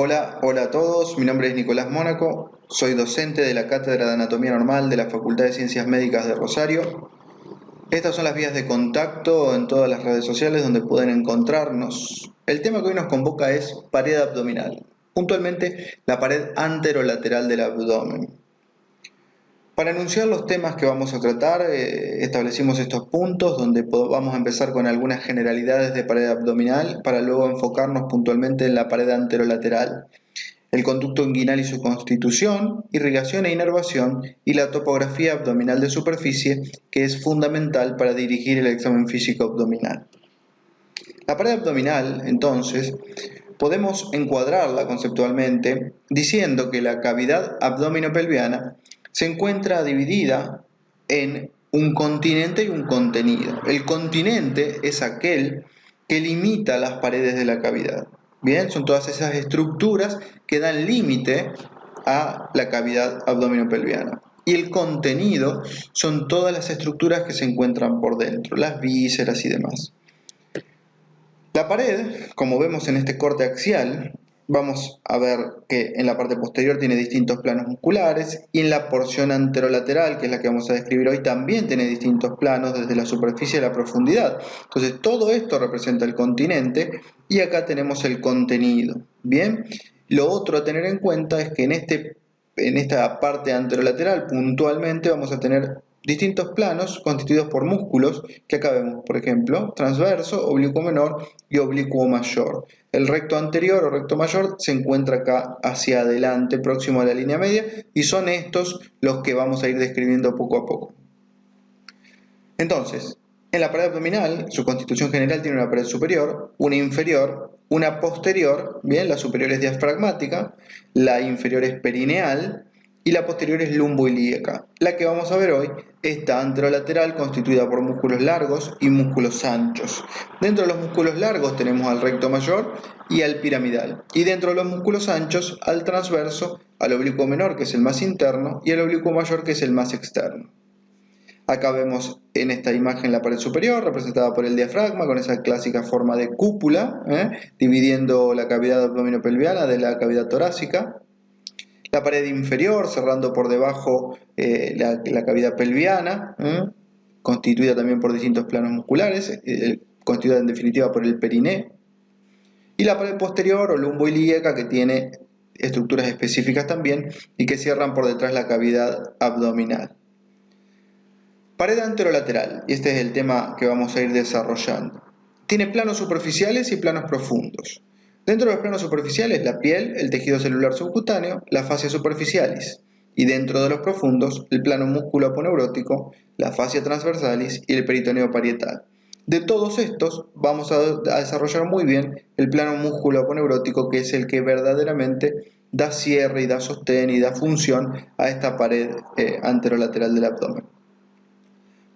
Hola a todos, mi nombre es Nicolás Mónaco, soy docente de la Cátedra de Anatomía Normal de la Facultad de Ciencias Médicas de Rosario. Estas son las vías de contacto en todas las redes sociales donde pueden encontrarnos. El tema que hoy nos convoca es pared abdominal, puntualmente la pared anterolateral del abdomen. Para enunciar los temas que vamos a tratar, establecimos estos puntos donde vamos a empezar con algunas generalidades de pared abdominal para luego enfocarnos puntualmente en la pared anterolateral, el conducto inguinal y su constitución, irrigación e inervación y la topografía abdominal de superficie, que es fundamental para dirigir el examen físico abdominal. La pared abdominal, entonces, podemos encuadrarla conceptualmente diciendo que la cavidad abdominopelviana se encuentra dividida en un continente y un contenido. El continente es aquel que limita las paredes de la cavidad. Bien, son todas esas estructuras que dan límite a la cavidad abdominopelviana. Y el contenido son todas las estructuras que se encuentran por dentro, las vísceras y demás. La pared, como vemos en este corte axial, vamos a ver que en la parte posterior tiene distintos planos musculares y en la porción anterolateral, que es la que vamos a describir hoy, también tiene distintos planos desde la superficie a la profundidad. Entonces todo esto representa el continente y acá tenemos el contenido. Bien, lo otro a tener en cuenta es que en esta parte anterolateral puntualmente vamos a tener distintos planos constituidos por músculos que acá vemos, por ejemplo, transverso, oblicuo menor y oblicuo mayor. El recto anterior o recto mayor se encuentra acá hacia adelante, próximo a la línea media, y son estos los que vamos a ir describiendo poco a poco. Entonces, en la pared abdominal, su constitución general tiene una pared superior, una inferior, una posterior, bien, la superior es diafragmática, la inferior es perineal, y la posterior es lumboilíaca. La que vamos a ver hoy está anterolateral, constituida por músculos largos y músculos anchos. Dentro de los músculos largos tenemos al recto mayor y al piramidal. Y dentro de los músculos anchos, al transverso, al oblicuo menor, que es el más interno, y al oblicuo mayor, que es el más externo. Acá vemos en esta imagen la pared superior, representada por el diafragma, con esa clásica forma de cúpula, dividiendo la cavidad abdominopelviana de la cavidad torácica. La pared inferior, cerrando por debajo la cavidad pelviana, constituida también por distintos planos musculares, constituida en definitiva por el periné. Y la pared posterior o lumboilíaca, que tiene estructuras específicas también y que cierran por detrás la cavidad abdominal. Pared anterolateral, y este es el tema que vamos a ir desarrollando. Tiene planos superficiales y planos profundos. Dentro de los planos superficiales, la piel, el tejido celular subcutáneo, la fascia superficialis. Y dentro de los profundos, el plano músculo-aponeurótico, la fascia transversalis y el peritoneo parietal. De todos estos, vamos a desarrollar muy bien el plano músculo-aponeurótico, que es el que verdaderamente da cierre y da sostén y da función a esta pared anterolateral del abdomen.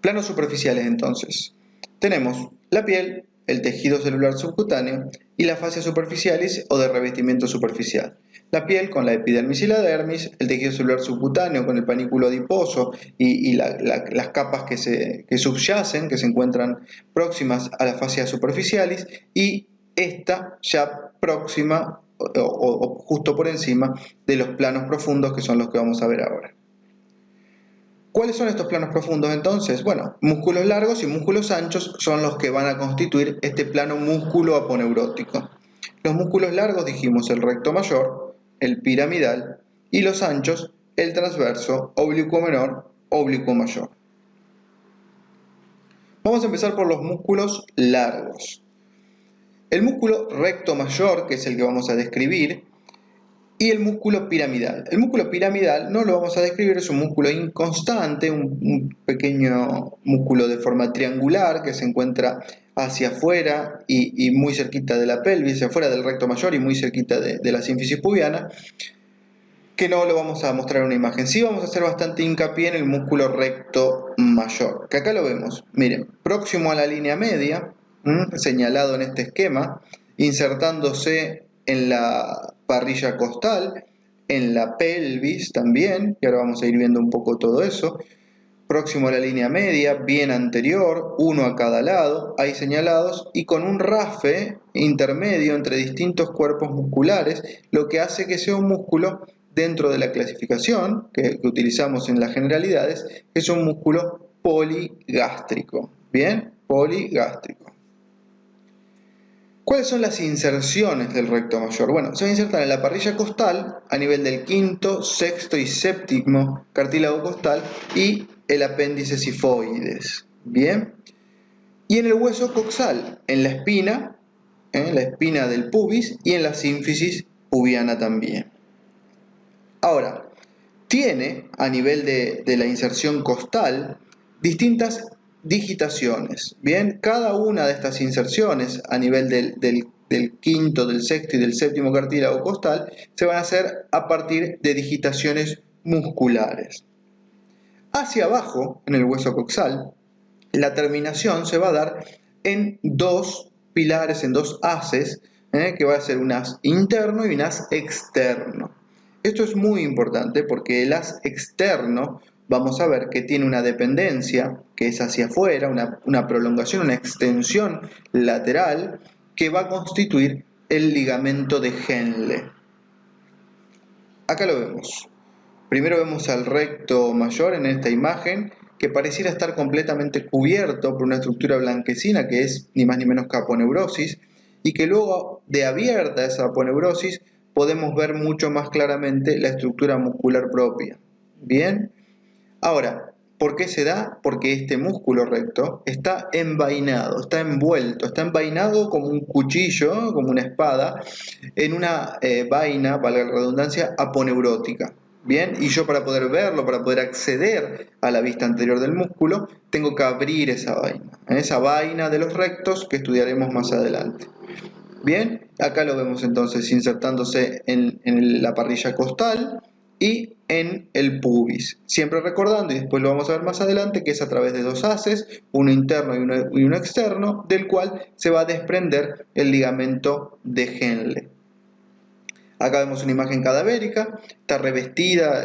Planos superficiales entonces. Tenemos la piel, el tejido celular subcutáneo y la fascia superficialis o de revestimiento superficial. La piel con la epidermis y la dermis, el tejido celular subcutáneo con el panículo adiposo y las capas que subyacen, que se encuentran próximas a la fascia superficialis, y esta ya próxima o justo por encima de los planos profundos, que son los que vamos a ver ahora. ¿Cuáles son estos planos profundos entonces? Bueno, músculos largos y músculos anchos son los que van a constituir este plano músculo-aponeurótico. Los músculos largos dijimos el recto mayor, el piramidal, y los anchos el transverso, oblicuo menor, oblicuo mayor. Vamos a empezar por los músculos largos. El músculo recto mayor, que es el que vamos a describir, y el músculo piramidal. El músculo piramidal no lo vamos a describir, es un músculo inconstante, un pequeño músculo de forma triangular que se encuentra hacia afuera y muy cerquita de la pelvis, hacia afuera del recto mayor y muy cerquita de la sínfisis pubiana, que no lo vamos a mostrar en una imagen. Sí vamos a hacer bastante hincapié en el músculo recto mayor, que acá lo vemos, miren, próximo a la línea media, señalado en este esquema, insertándose en la parrilla costal, en la pelvis también, y ahora vamos a ir viendo un poco todo eso, próximo a la línea media, bien anterior, uno a cada lado, ahí señalados, y con un rafe intermedio entre distintos cuerpos musculares, lo que hace que sea un músculo dentro de la clasificación que utilizamos en las generalidades, es un músculo poligástrico. Bien, poligástrico. ¿Cuáles son las inserciones del recto mayor? Bueno, se va a insertar en la parrilla costal a nivel del quinto, sexto y séptimo cartílago costal y el apéndice sifoides. Bien. Y en el hueso coxal, en la espina del pubis y en la sínfisis pubiana también. Ahora, tiene a nivel de la inserción costal distintas digitaciones. Bien, cada una de estas inserciones a nivel del quinto, del sexto y del séptimo cartílago costal se van a hacer a partir de digitaciones musculares. Hacia abajo, en el hueso coxal, la terminación se va a dar en dos pilares, en dos haces, que va a ser un haz interno y un haz externo. Esto es muy importante porque el haz externo vamos a ver que tiene una dependencia que es hacia afuera, una prolongación, una extensión lateral que va a constituir el ligamento de Henle. Acá lo vemos. Primero vemos al recto mayor en esta imagen que pareciera estar completamente cubierto por una estructura blanquecina que es ni más ni menos que aponeurosis y que luego de abierta esa aponeurosis podemos ver mucho más claramente la estructura muscular propia. Bien, ahora, ¿por qué se da? Porque este músculo recto está envainado, está envuelto, está envainado como un cuchillo, como una espada, en una vaina, valga la redundancia, aponeurótica. Bien, y yo para poder verlo, para poder acceder a la vista anterior del músculo, tengo que abrir esa vaina de los rectos que estudiaremos más adelante. Bien, acá lo vemos entonces insertándose en la parrilla costal y en el pubis. Siempre recordando, y después lo vamos a ver más adelante, que es a través de dos haces, uno interno y uno externo, del cual se va a desprender el ligamento de Henle. Acá vemos una imagen cadavérica, está rebatida,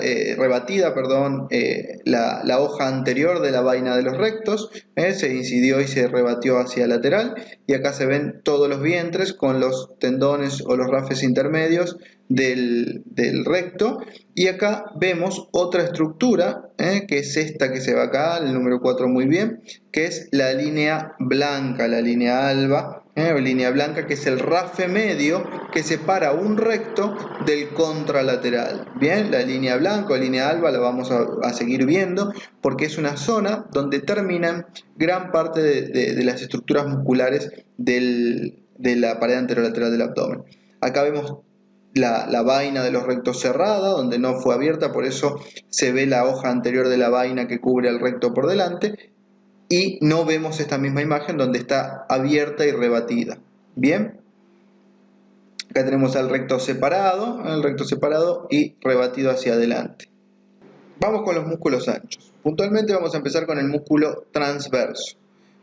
la hoja anterior de la vaina de los rectos, se incidió y se rebatió hacia lateral, y acá se ven todos los vientres con los tendones o los rafes intermedios del recto, y acá vemos otra estructura, que es esta que se ve acá, el número 4 muy bien, que es la línea blanca, la línea alba, línea blanca, que es el rafe medio que separa un recto del contralateral. Bien, la línea blanca o línea alba la vamos a seguir viendo porque es una zona donde terminan gran parte de las estructuras musculares de la pared anterolateral del abdomen. Acá vemos la vaina de los rectos cerrada, donde no fue abierta, por eso se ve la hoja anterior de la vaina que cubre el recto por delante, y no vemos esta misma imagen donde está abierta y rebatida. Bien, acá tenemos el recto separado y rebatido hacia adelante. Vamos con los músculos anchos. Puntualmente vamos a empezar con el músculo transverso.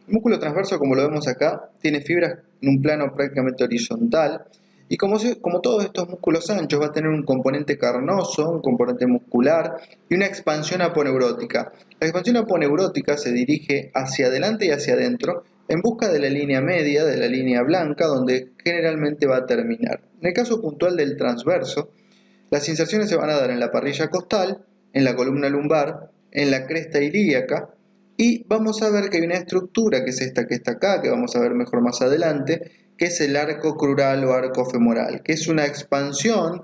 El músculo transverso, como lo vemos acá, tiene fibras en un plano prácticamente horizontal, y como todos estos músculos anchos va a tener un componente carnoso, un componente muscular y una expansión aponeurótica. La expansión aponeurótica se dirige hacia adelante y hacia adentro en busca de la línea media, de la línea blanca, donde generalmente va a terminar. En el caso puntual del transverso, las inserciones se van a dar en la parrilla costal, en la columna lumbar, en la cresta ilíaca, y vamos a ver que hay una estructura que es esta que está acá, que vamos a ver mejor más adelante, que es el arco crural o arco femoral, que es una expansión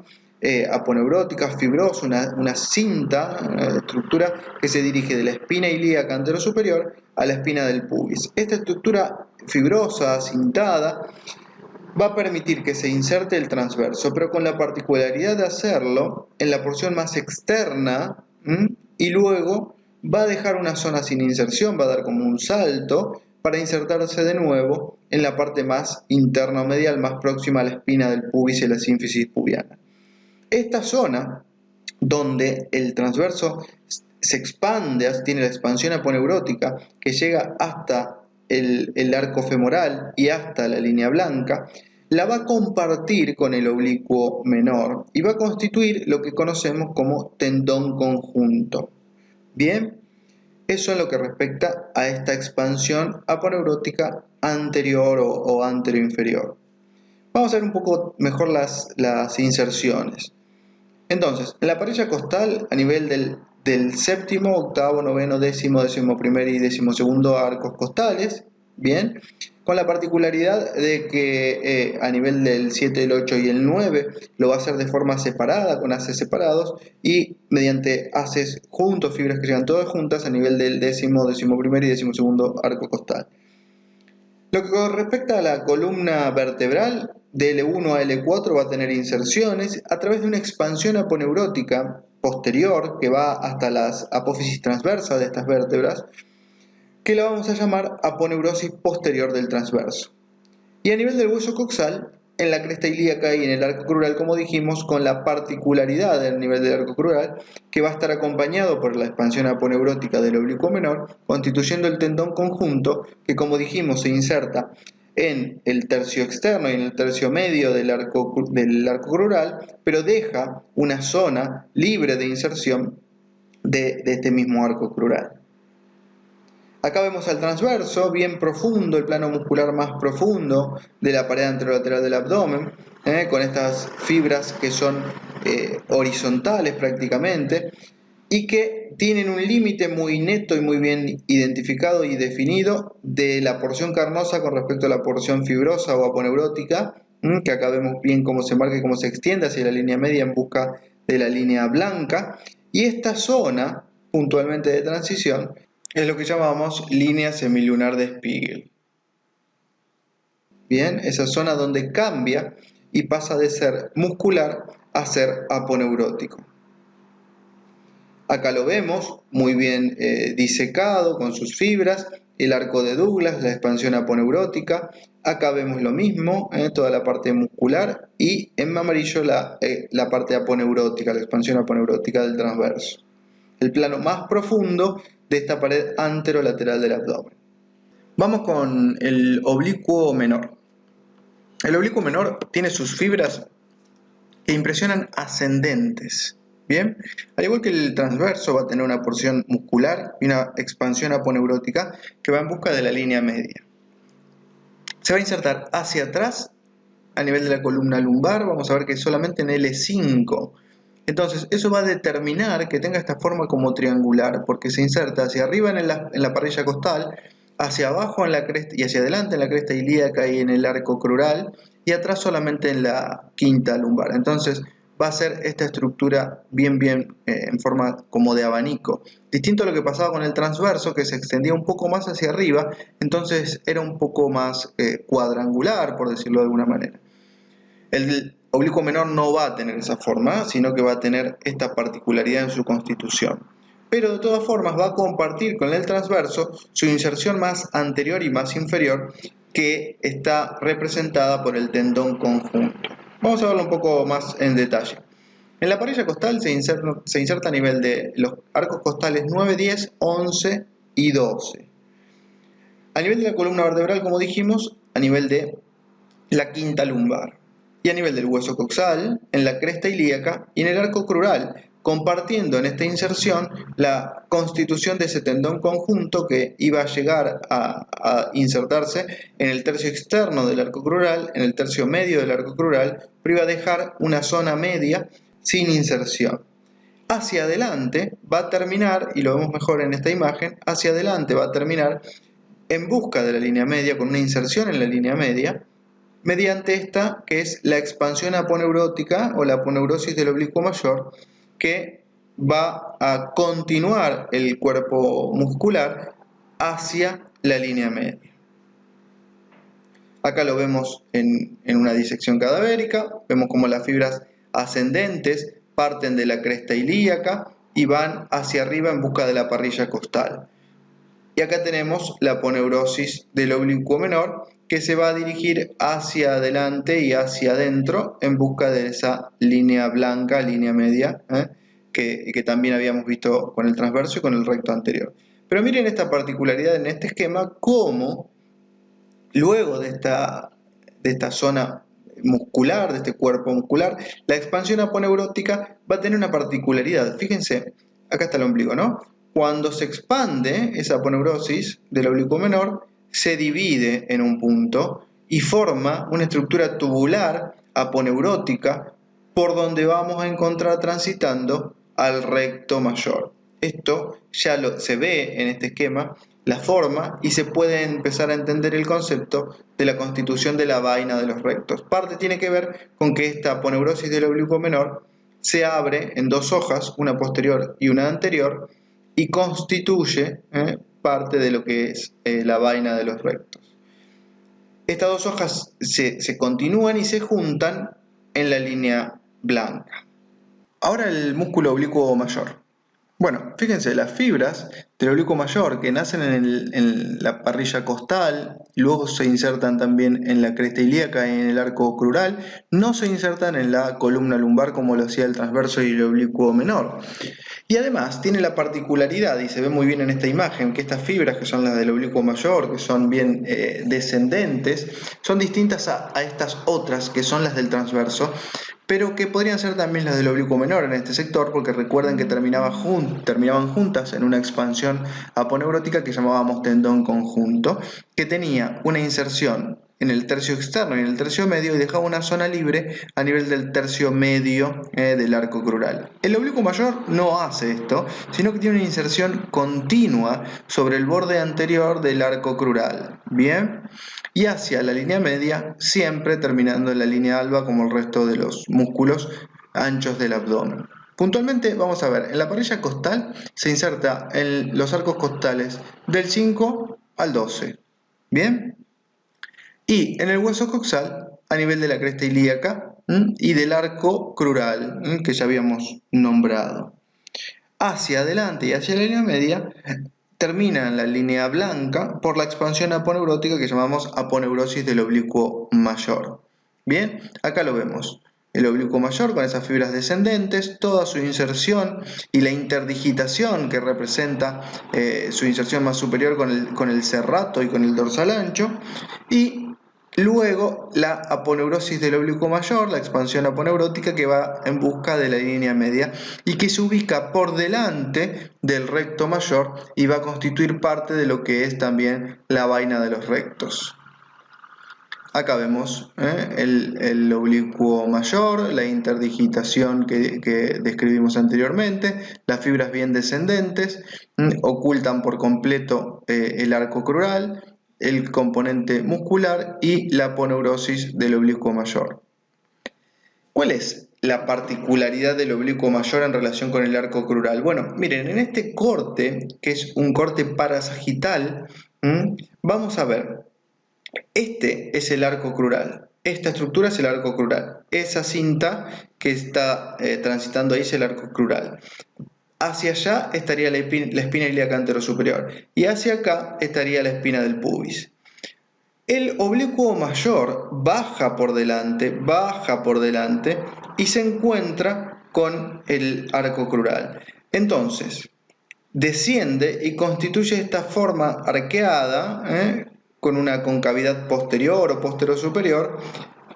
aponeurótica, fibrosa, una cinta, una estructura que se dirige de la espina ilíaca anterosuperior a la espina del pubis. Esta estructura fibrosa, cintada, va a permitir que se inserte el transverso, pero con la particularidad de hacerlo en la porción más externa, y luego va a dejar una zona sin inserción, va a dar como un salto para insertarse de nuevo en la parte más interna o medial, más próxima a la espina del pubis y la sínfisis pubiana. Esta zona, donde el transverso se expande, tiene la expansión aponeurótica que llega hasta el arco femoral y hasta la línea blanca, la va a compartir con el oblicuo menor y va a constituir lo que conocemos como tendón conjunto. Bien, Eso en lo que respecta a esta expansión aponeurótica anterior o anteroinferior. Vamos a ver un poco mejor las inserciones. Entonces, en la parilla costal, a nivel del séptimo, octavo, noveno, décimo, décimo primer y décimo segundo arcos costales, bien, con la particularidad de que a nivel del 7, el 8 y el 9 lo va a hacer de forma separada, con haces separados y mediante haces juntos, fibras que llegan todas juntas a nivel del décimo, décimo primer y décimo segundo arco costal. Lo que respecta a la columna vertebral, de L1 a L4 va a tener inserciones a través de una expansión aponeurótica posterior que va hasta las apófisis transversas de estas vértebras, que la vamos a llamar aponeurosis posterior del transverso. Y a nivel del hueso coxal, en la cresta ilíaca y en el arco crural, como dijimos, con la particularidad del nivel del arco crural, que va a estar acompañado por la expansión aponeurótica del oblicuo menor, constituyendo el tendón conjunto, que como dijimos se inserta en el tercio externo y en el tercio medio del arco crural, pero deja una zona libre de inserción de este mismo arco crural. Acá vemos al transverso, bien profundo, el plano muscular más profundo de la pared anterolateral del abdomen, con estas fibras que son horizontales prácticamente y que tienen un límite muy neto y muy bien identificado y definido de la porción carnosa con respecto a la porción fibrosa o aponeurótica, que acá vemos bien cómo se marca y cómo se extiende hacia la línea media en busca de la línea blanca, y esta zona puntualmente de transición es lo que llamamos línea semilunar de Spiegel. Bien, esa zona donde cambia y pasa de ser muscular a ser aponeurótico. Acá lo vemos muy bien disecado con sus fibras, el arco de Douglas, la expansión aponeurótica. Acá vemos lo mismo, toda la parte muscular, y en amarillo la parte aponeurótica, la expansión aponeurótica del transverso. El plano más profundo de esta pared anterolateral del abdomen. Vamos con el oblicuo menor. El oblicuo menor tiene sus fibras que impresionan ascendentes. Bien, al igual que el transverso va a tener una porción muscular y una expansión aponeurótica que va en busca de la línea media. Se va a insertar hacia atrás a nivel de la columna lumbar, vamos a ver que solamente en L5. Entonces eso va a determinar que tenga esta forma como triangular, porque se inserta hacia arriba en la parrilla costal, hacia abajo en la cresta y hacia adelante en la cresta ilíaca y en el arco crural, y atrás solamente en la quinta lumbar. Entonces va a ser esta estructura bien en forma como de abanico. Distinto a lo que pasaba con el transverso, que se extendía un poco más hacia arriba, entonces era un poco más cuadrangular, por decirlo de alguna manera. El oblicuo menor no va a tener esa forma, sino que va a tener esta particularidad en su constitución. Pero de todas formas va a compartir con el transverso su inserción más anterior y más inferior, que está representada por el tendón conjunto. Vamos a verlo un poco más en detalle. En la parilla costal se inserta a nivel de los arcos costales 9, 10, 11 y 12. A nivel de la columna vertebral, como dijimos, a nivel de la quinta lumbar. Y a nivel del hueso coxal, en la cresta ilíaca y en el arco crural, compartiendo en esta inserción la constitución de ese tendón conjunto que iba a llegar a insertarse en el tercio externo del arco crural, en el tercio medio del arco crural, pero iba a dejar una zona media sin inserción. Hacia adelante va a terminar, y lo vemos mejor en esta imagen, hacia adelante va a terminar en busca de la línea media, con una inserción en la línea media, mediante esta que es la expansión aponeurótica o la aponeurosis del oblicuo mayor, que va a continuar el cuerpo muscular hacia la línea media. Acá lo vemos en una disección cadavérica, vemos como las fibras ascendentes parten de la cresta ilíaca y van hacia arriba en busca de la parrilla costal. Y acá tenemos la aponeurosis del oblicuo menor, que se va a dirigir hacia adelante y hacia adentro en busca de esa línea blanca, línea media, que también habíamos visto con el transverso y con el recto anterior. Pero miren esta particularidad en este esquema, cómo luego de esta zona muscular, de este cuerpo muscular, la expansión aponeurótica va a tener una particularidad. Fíjense, acá está el ombligo, ¿no? cuando se expande esa aponeurosis del oblicuo menor, se divide en un punto y forma una estructura tubular aponeurótica por donde vamos a encontrar transitando al recto mayor. Esto ya se ve en este esquema, la forma, y se puede empezar a entender el concepto de la constitución de la vaina de los rectos. Parte tiene que ver con que esta aponeurosis del oblicuo menor se abre en dos hojas, una posterior y una anterior, y constituye parte de lo que es la vaina de los rectos. Estas dos hojas se continúan y se juntan en la línea blanca. Ahora el músculo oblicuo mayor. Bueno, fíjense, las fibras del oblicuo mayor que nacen en la parrilla costal, luego se insertan también en la cresta ilíaca y en el arco crural, no se insertan en la columna lumbar como lo hacía el transverso y el oblicuo menor. Y además tiene la particularidad, y se ve muy bien en esta imagen, que estas fibras que son las del oblicuo mayor, que son bien descendentes, son distintas a estas otras que son las del transverso, pero que podrían ser también las del oblicuo menor en este sector, porque recuerden que terminaban juntas en una expansión aponeurótica que llamábamos tendón conjunto, que tenía una inserción en el tercio externo y en el tercio medio y dejaba una zona libre a nivel del tercio medio del arco crural. El oblicuo mayor no hace esto, sino que tiene una inserción continua sobre el borde anterior del arco crural, ¿bien? Y hacia la línea media, siempre terminando en la línea alba como el resto de los músculos anchos del abdomen. Puntualmente vamos a ver, en la parrilla costal se inserta en los arcos costales del 5 al 12, ¿bien? Y en el hueso coxal a nivel de la cresta ilíaca y del arco crural que ya habíamos nombrado. Hacia adelante y hacia la línea media termina en la línea blanca por la expansión aponeurótica que llamamos aponeurosis del oblicuo mayor. Bien, acá lo vemos. El oblicuo mayor con esas fibras descendentes, toda su inserción y la interdigitación que representa su inserción más superior con el serrato y con el dorsal ancho, y luego la aponeurosis del oblicuo mayor, la expansión aponeurótica que va en busca de la línea media y que se ubica por delante del recto mayor y va a constituir parte de lo que es también la vaina de los rectos. Acá vemos el oblicuo mayor, la interdigitación que describimos anteriormente, las fibras bien descendentes ocultan por completo el arco crural, el componente muscular y la aponeurosis del oblicuo mayor. ¿Cuál es la particularidad del oblicuo mayor en relación con el arco crural? Bueno, miren, en este corte, que es un corte parasagital, vamos a ver. Este es el arco crural, esta estructura es el arco crural, esa cinta que está transitando ahí es el arco crural. Hacia allá estaría la espina ilíaca anterosuperior y hacia acá estaría la espina del pubis. El oblicuo mayor baja por delante y se encuentra con el arco crural. Entonces, desciende y constituye esta forma arqueada, con una concavidad posterior o posterior-superior,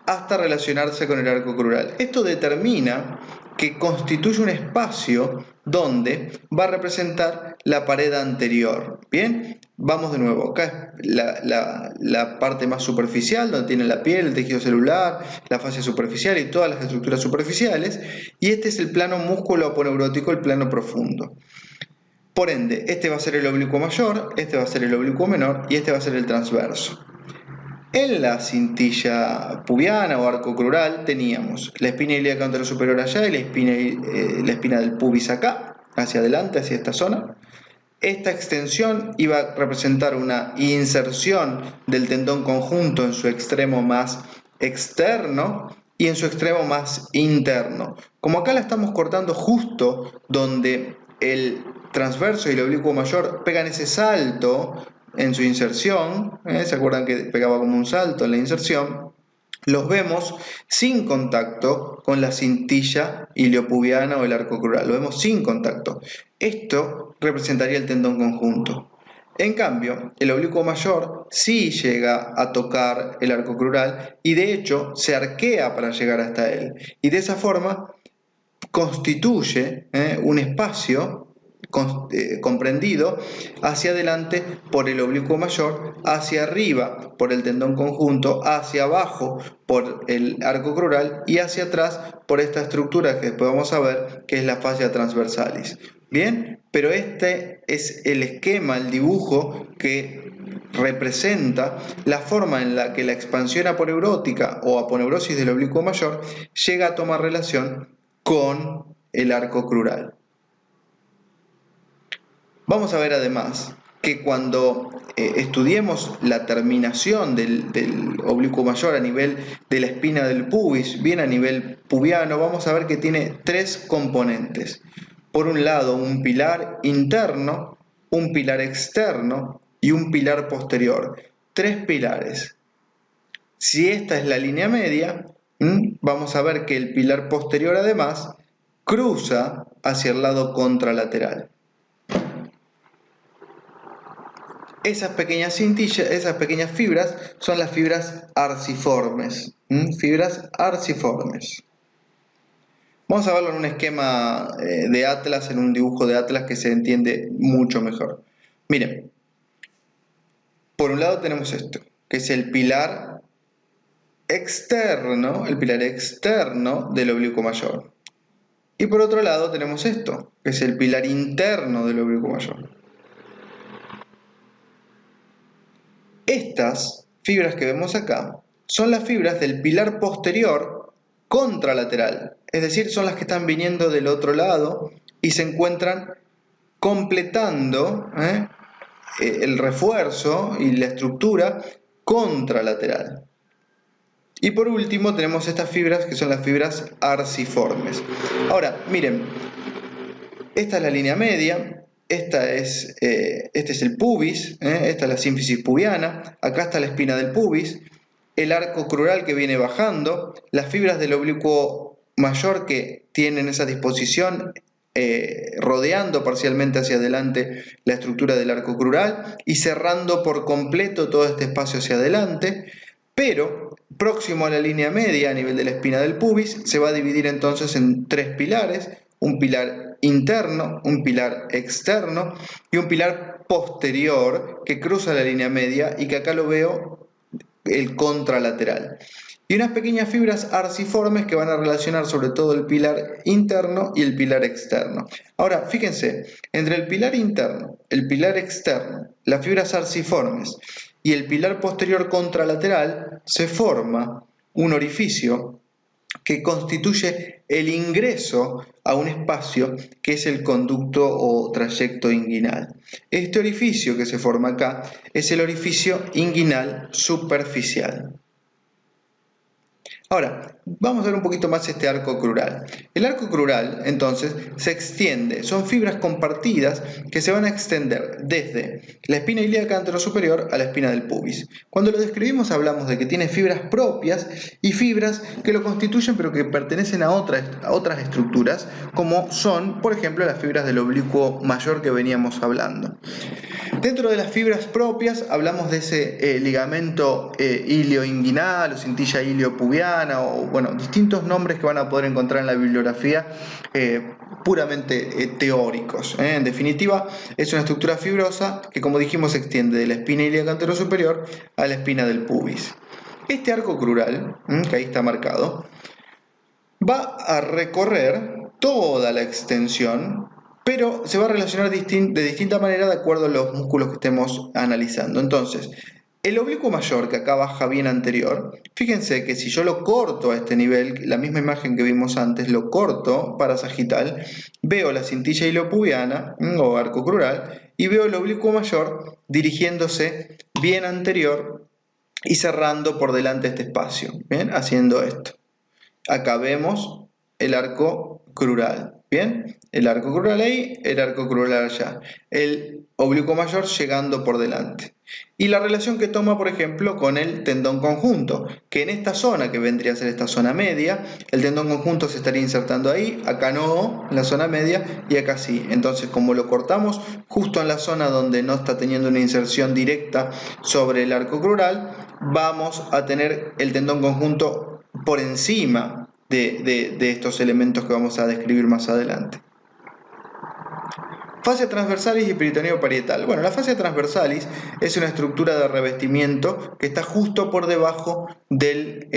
hasta relacionarse con el arco crural. Esto determina que constituye un espacio donde va a representar la pared anterior. Bien, vamos de nuevo. Acá es la parte más superficial, donde tiene la piel, el tejido celular, la fascia superficial y todas las estructuras superficiales. Y este es el plano músculo aponeurótico, el plano profundo. Por ende, este va a ser el oblicuo mayor, este va a ser el oblicuo menor y este va a ser el transverso. En la cintilla pubiana o arco crural teníamos la espina ilíaca anterosuperior allá y la espina del pubis acá, hacia adelante, hacia esta zona. Esta extensión iba a representar una inserción del tendón conjunto en su extremo más externo y en su extremo más interno. Como acá la estamos cortando justo donde el transverso y el oblicuo mayor pegan ese salto en su inserción, ¿se acuerdan que pegaba como un salto en la inserción? Los vemos sin contacto con la cintilla iliopubiana o el arco crural, lo vemos sin contacto. Esto representaría el tendón conjunto. En cambio, el oblicuo mayor sí llega a tocar el arco crural y de hecho se arquea para llegar hasta él. Y de esa forma constituye un espacio comprendido hacia adelante por el oblicuo mayor, hacia arriba por el tendón conjunto, hacia abajo por el arco crural y hacia atrás por esta estructura que después vamos a ver, que es la fascia transversalis. Bien, pero este es el esquema, el dibujo que representa la forma en la que la expansión aponeurótica o aponeurosis del oblicuo mayor llega a tomar relación con el arco crural. Vamos a ver además que cuando estudiemos la terminación del oblicuo mayor a nivel de la espina del pubis, bien a nivel pubiano, vamos a ver que tiene tres componentes. Por un lado, un pilar interno, un pilar externo y un pilar posterior. Tres pilares. Si esta es la línea media, vamos a ver que el pilar posterior además cruza hacia el lado contralateral. Esas pequeñas cintillas, esas pequeñas fibras son las fibras arciformes. Fibras arciformes. Vamos a verlo en un esquema de atlas, en un dibujo de atlas que se entiende mucho mejor. Miren, por un lado tenemos esto, que es el pilar externo del oblicuo mayor. Y por otro lado tenemos esto, que es el pilar interno del oblicuo mayor. Estas fibras que vemos acá son las fibras del pilar posterior contralateral, es decir, son las que están viniendo del otro lado y se encuentran completando el refuerzo y la estructura contralateral. Y por último tenemos estas fibras que son las fibras arciformes. Ahora, miren, esta es la línea media. Este es el pubis, esta es la sínfisis pubiana, acá está la espina del pubis, el arco crural que viene bajando, las fibras del oblicuo mayor que tienen esa disposición rodeando parcialmente hacia adelante la estructura del arco crural y cerrando por completo todo este espacio hacia adelante, pero próximo a la línea media a nivel de la espina del pubis se va a dividir entonces en tres pilares, un pilar interno, un pilar externo y un pilar posterior que cruza la línea media y que acá lo veo el contralateral. Y unas pequeñas fibras arciformes que van a relacionar sobre todo el pilar interno y el pilar externo. Ahora, fíjense, entre el pilar interno, el pilar externo, las fibras arciformes y el pilar posterior contralateral se forma un orificio que constituye el ingreso a un espacio que es el conducto o trayecto inguinal. Este orificio que se forma acá es el orificio inguinal superficial. Ahora, vamos a ver un poquito más este arco crural. El arco crural, entonces, se extiende, son fibras compartidas que se van a extender desde la espina ilíaca anterosuperior a la espina del pubis. Cuando lo describimos hablamos de que tiene fibras propias y fibras que lo constituyen pero que pertenecen a otras estructuras, como son, por ejemplo, las fibras del oblicuo mayor que veníamos hablando. Dentro de las fibras propias hablamos de ese ligamento ilioinguinal o cintilla iliopubiana o bueno, distintos nombres que van a poder encontrar en la bibliografía puramente teóricos. En definitiva, es una estructura fibrosa que, como dijimos, se extiende de la espina ilíaca anterosuperior a la espina del pubis. Este arco crural, que ahí está marcado, va a recorrer toda la extensión, pero se va a relacionar de distinta manera de acuerdo a los músculos que estemos analizando. Entonces, el oblicuo mayor, que acá baja bien anterior, fíjense que si yo lo corto a este nivel, la misma imagen que vimos antes, lo corto para sagital, veo la cintilla iliopubiana o arco crural y veo el oblicuo mayor dirigiéndose bien anterior y cerrando por delante este espacio, ¿bien? Haciendo esto. Acá vemos el arco crural, ¿bien? El arco crural ahí, el arco crural allá. El oblicuo mayor llegando por delante. Y la relación que toma, por ejemplo, con el tendón conjunto, que en esta zona, que vendría a ser esta zona media, el tendón conjunto se estaría insertando ahí, acá no, en la zona media, y acá sí. Entonces, como lo cortamos justo en la zona donde no está teniendo una inserción directa sobre el arco crural, vamos a tener el tendón conjunto por encima de estos elementos que vamos a describir más adelante. Fascia transversalis y peritoneo parietal. Bueno, la fascia transversalis es una estructura de revestimiento que está justo por debajo del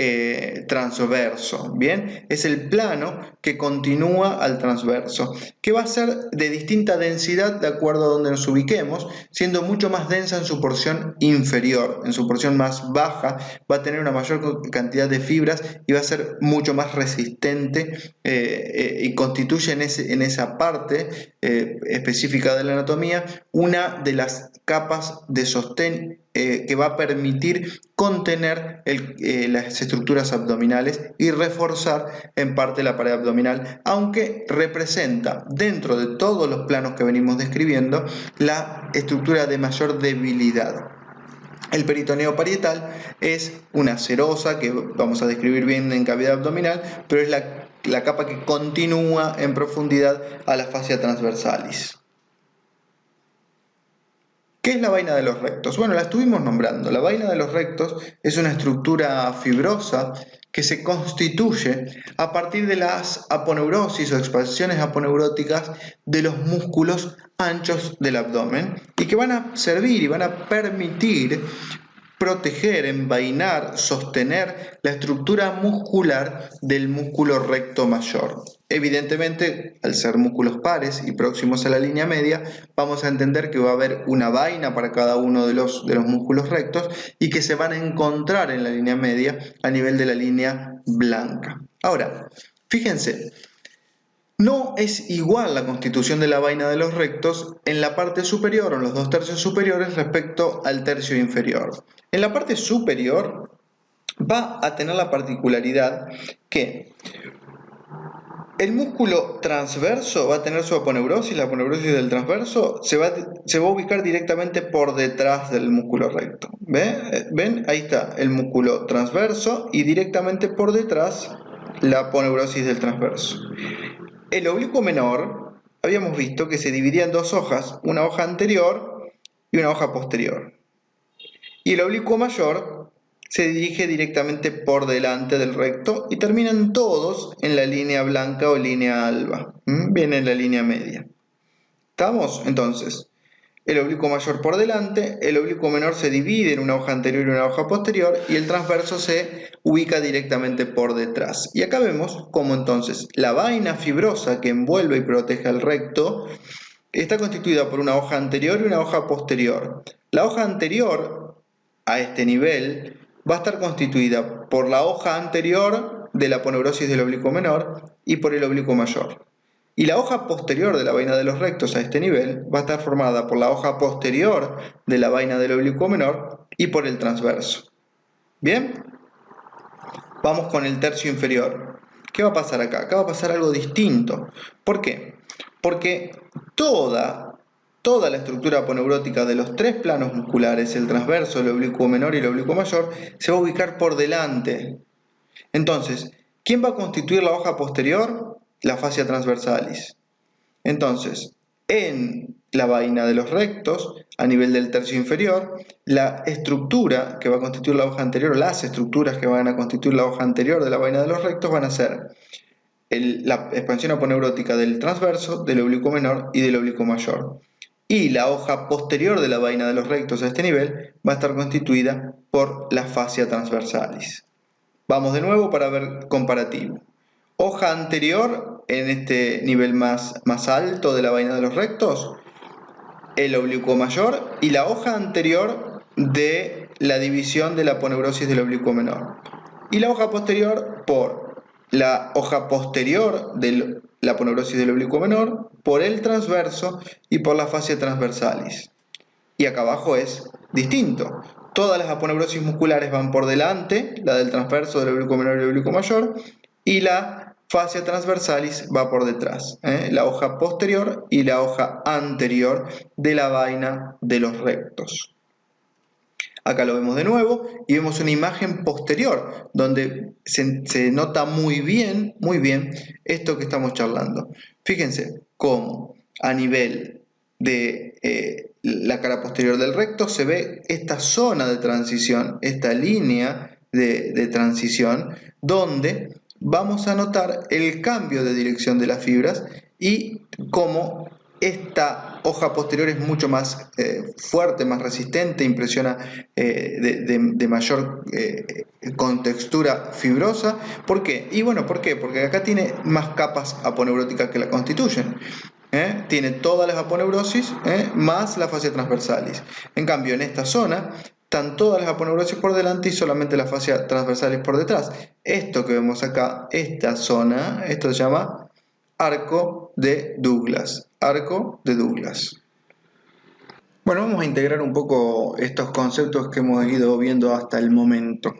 transverso. Bien, es el plano que continúa al transverso, que va a ser de distinta densidad de acuerdo a donde nos ubiquemos, siendo mucho más densa en su porción inferior. En su porción más baja va a tener una mayor cantidad de fibras y va a ser mucho más resistente y constituye en esa parte específica de la anatomía una de las capas de sostén que va a permitir contener las estructuras abdominales y reforzar en parte la pared abdominal, aunque representa dentro de todos los planos que venimos describiendo la estructura de mayor debilidad. El peritoneo parietal es una serosa que vamos a describir bien en cavidad abdominal, pero es la capa que continúa en profundidad a la fascia transversalis. ¿Qué es la vaina de los rectos? Bueno, la estuvimos nombrando. La vaina de los rectos es una estructura fibrosa que se constituye a partir de las aponeurosis o expansiones aponeuróticas de los músculos anchos del abdomen y que van a servir y van a permitir proteger, envainar, sostener la estructura muscular del músculo recto mayor. Evidentemente, al ser músculos pares y próximos a la línea media, vamos a entender que va a haber una vaina para cada uno de los músculos rectos y que se van a encontrar en la línea media a nivel de la línea blanca. Ahora, fíjense, no es igual la constitución de la vaina de los rectos en la parte superior o en los 2/3 superiores respecto al tercio inferior. En la parte superior va a tener la particularidad que el músculo transverso va a tener su aponeurosis, la aponeurosis del transverso se va a ubicar directamente por detrás del músculo recto. ¿Ven? Ahí está el músculo transverso y directamente por detrás la aponeurosis del transverso. El oblicuo menor, habíamos visto que se dividía en dos hojas, una hoja anterior y una hoja posterior. Y el oblicuo mayor se dirige directamente por delante del recto y terminan todos en la línea blanca o línea alba. Viene en la línea media. ¿Estamos? Entonces, el oblicuo mayor por delante, el oblicuo menor se divide en una hoja anterior y una hoja posterior y el transverso se ubica directamente por detrás. Y acá vemos cómo entonces la vaina fibrosa que envuelve y protege al recto está constituida por una hoja anterior y una hoja posterior. La hoja anterior a este nivel va a estar constituida por la hoja anterior de la aponeurosis del oblicuo menor y por el oblicuo mayor. Y la hoja posterior de la vaina de los rectos a este nivel va a estar formada por la hoja posterior de la vaina del oblicuo menor y por el transverso. ¿Bien? Vamos con el tercio inferior. ¿Qué va a pasar acá? Acá va a pasar algo distinto. ¿Por qué? Porque toda la estructura aponeurótica de los tres planos musculares, el transverso, el oblicuo menor y el oblicuo mayor, se va a ubicar por delante. Entonces, ¿quién va a constituir la hoja posterior? La fascia transversalis. Entonces, en la vaina de los rectos, a nivel del tercio inferior, la estructura que va a constituir la hoja anterior, las estructuras que van a constituir la hoja anterior de la vaina de los rectos van a ser la expansión aponeurótica del transverso, del oblicuo menor y del oblicuo mayor. Y la hoja posterior de la vaina de los rectos a este nivel va a estar constituida por la fascia transversalis. Vamos de nuevo para ver comparativo. Hoja anterior en este nivel más alto de la vaina de los rectos, el oblicuo mayor y la hoja anterior de la división de la aponeurosis del oblicuo menor. Y la hoja posterior por la hoja posterior de la aponeurosis del oblicuo menor, por el transverso y por la fascia transversalis. Y acá abajo es distinto. Todas las aponeurosis musculares van por delante, la del transverso, del oblicuo menor y el oblicuo mayor, y la fascia transversalis va por detrás, la hoja posterior y la hoja anterior de la vaina de los rectos. Acá lo vemos de nuevo y vemos una imagen posterior donde se nota muy bien esto que estamos charlando. Fíjense cómo a nivel de la cara posterior del recto se ve esta zona de transición, esta línea de transición donde vamos a notar el cambio de dirección de las fibras y cómo Esta hoja posterior es mucho más fuerte, más resistente, impresiona de mayor contextura fibrosa. ¿Por qué? Y bueno, ¿por qué? Porque acá tiene más capas aponeuróticas que la constituyen. Tiene todas las aponeurosis más la fascia transversalis. En cambio, en esta zona están todas las aponeurosis por delante y solamente la fascia transversalis por detrás. Esto que vemos acá, esta zona, esto se llama arco de Douglas. Arco de Douglas. Bueno, vamos a integrar un poco estos conceptos que hemos ido viendo hasta el momento.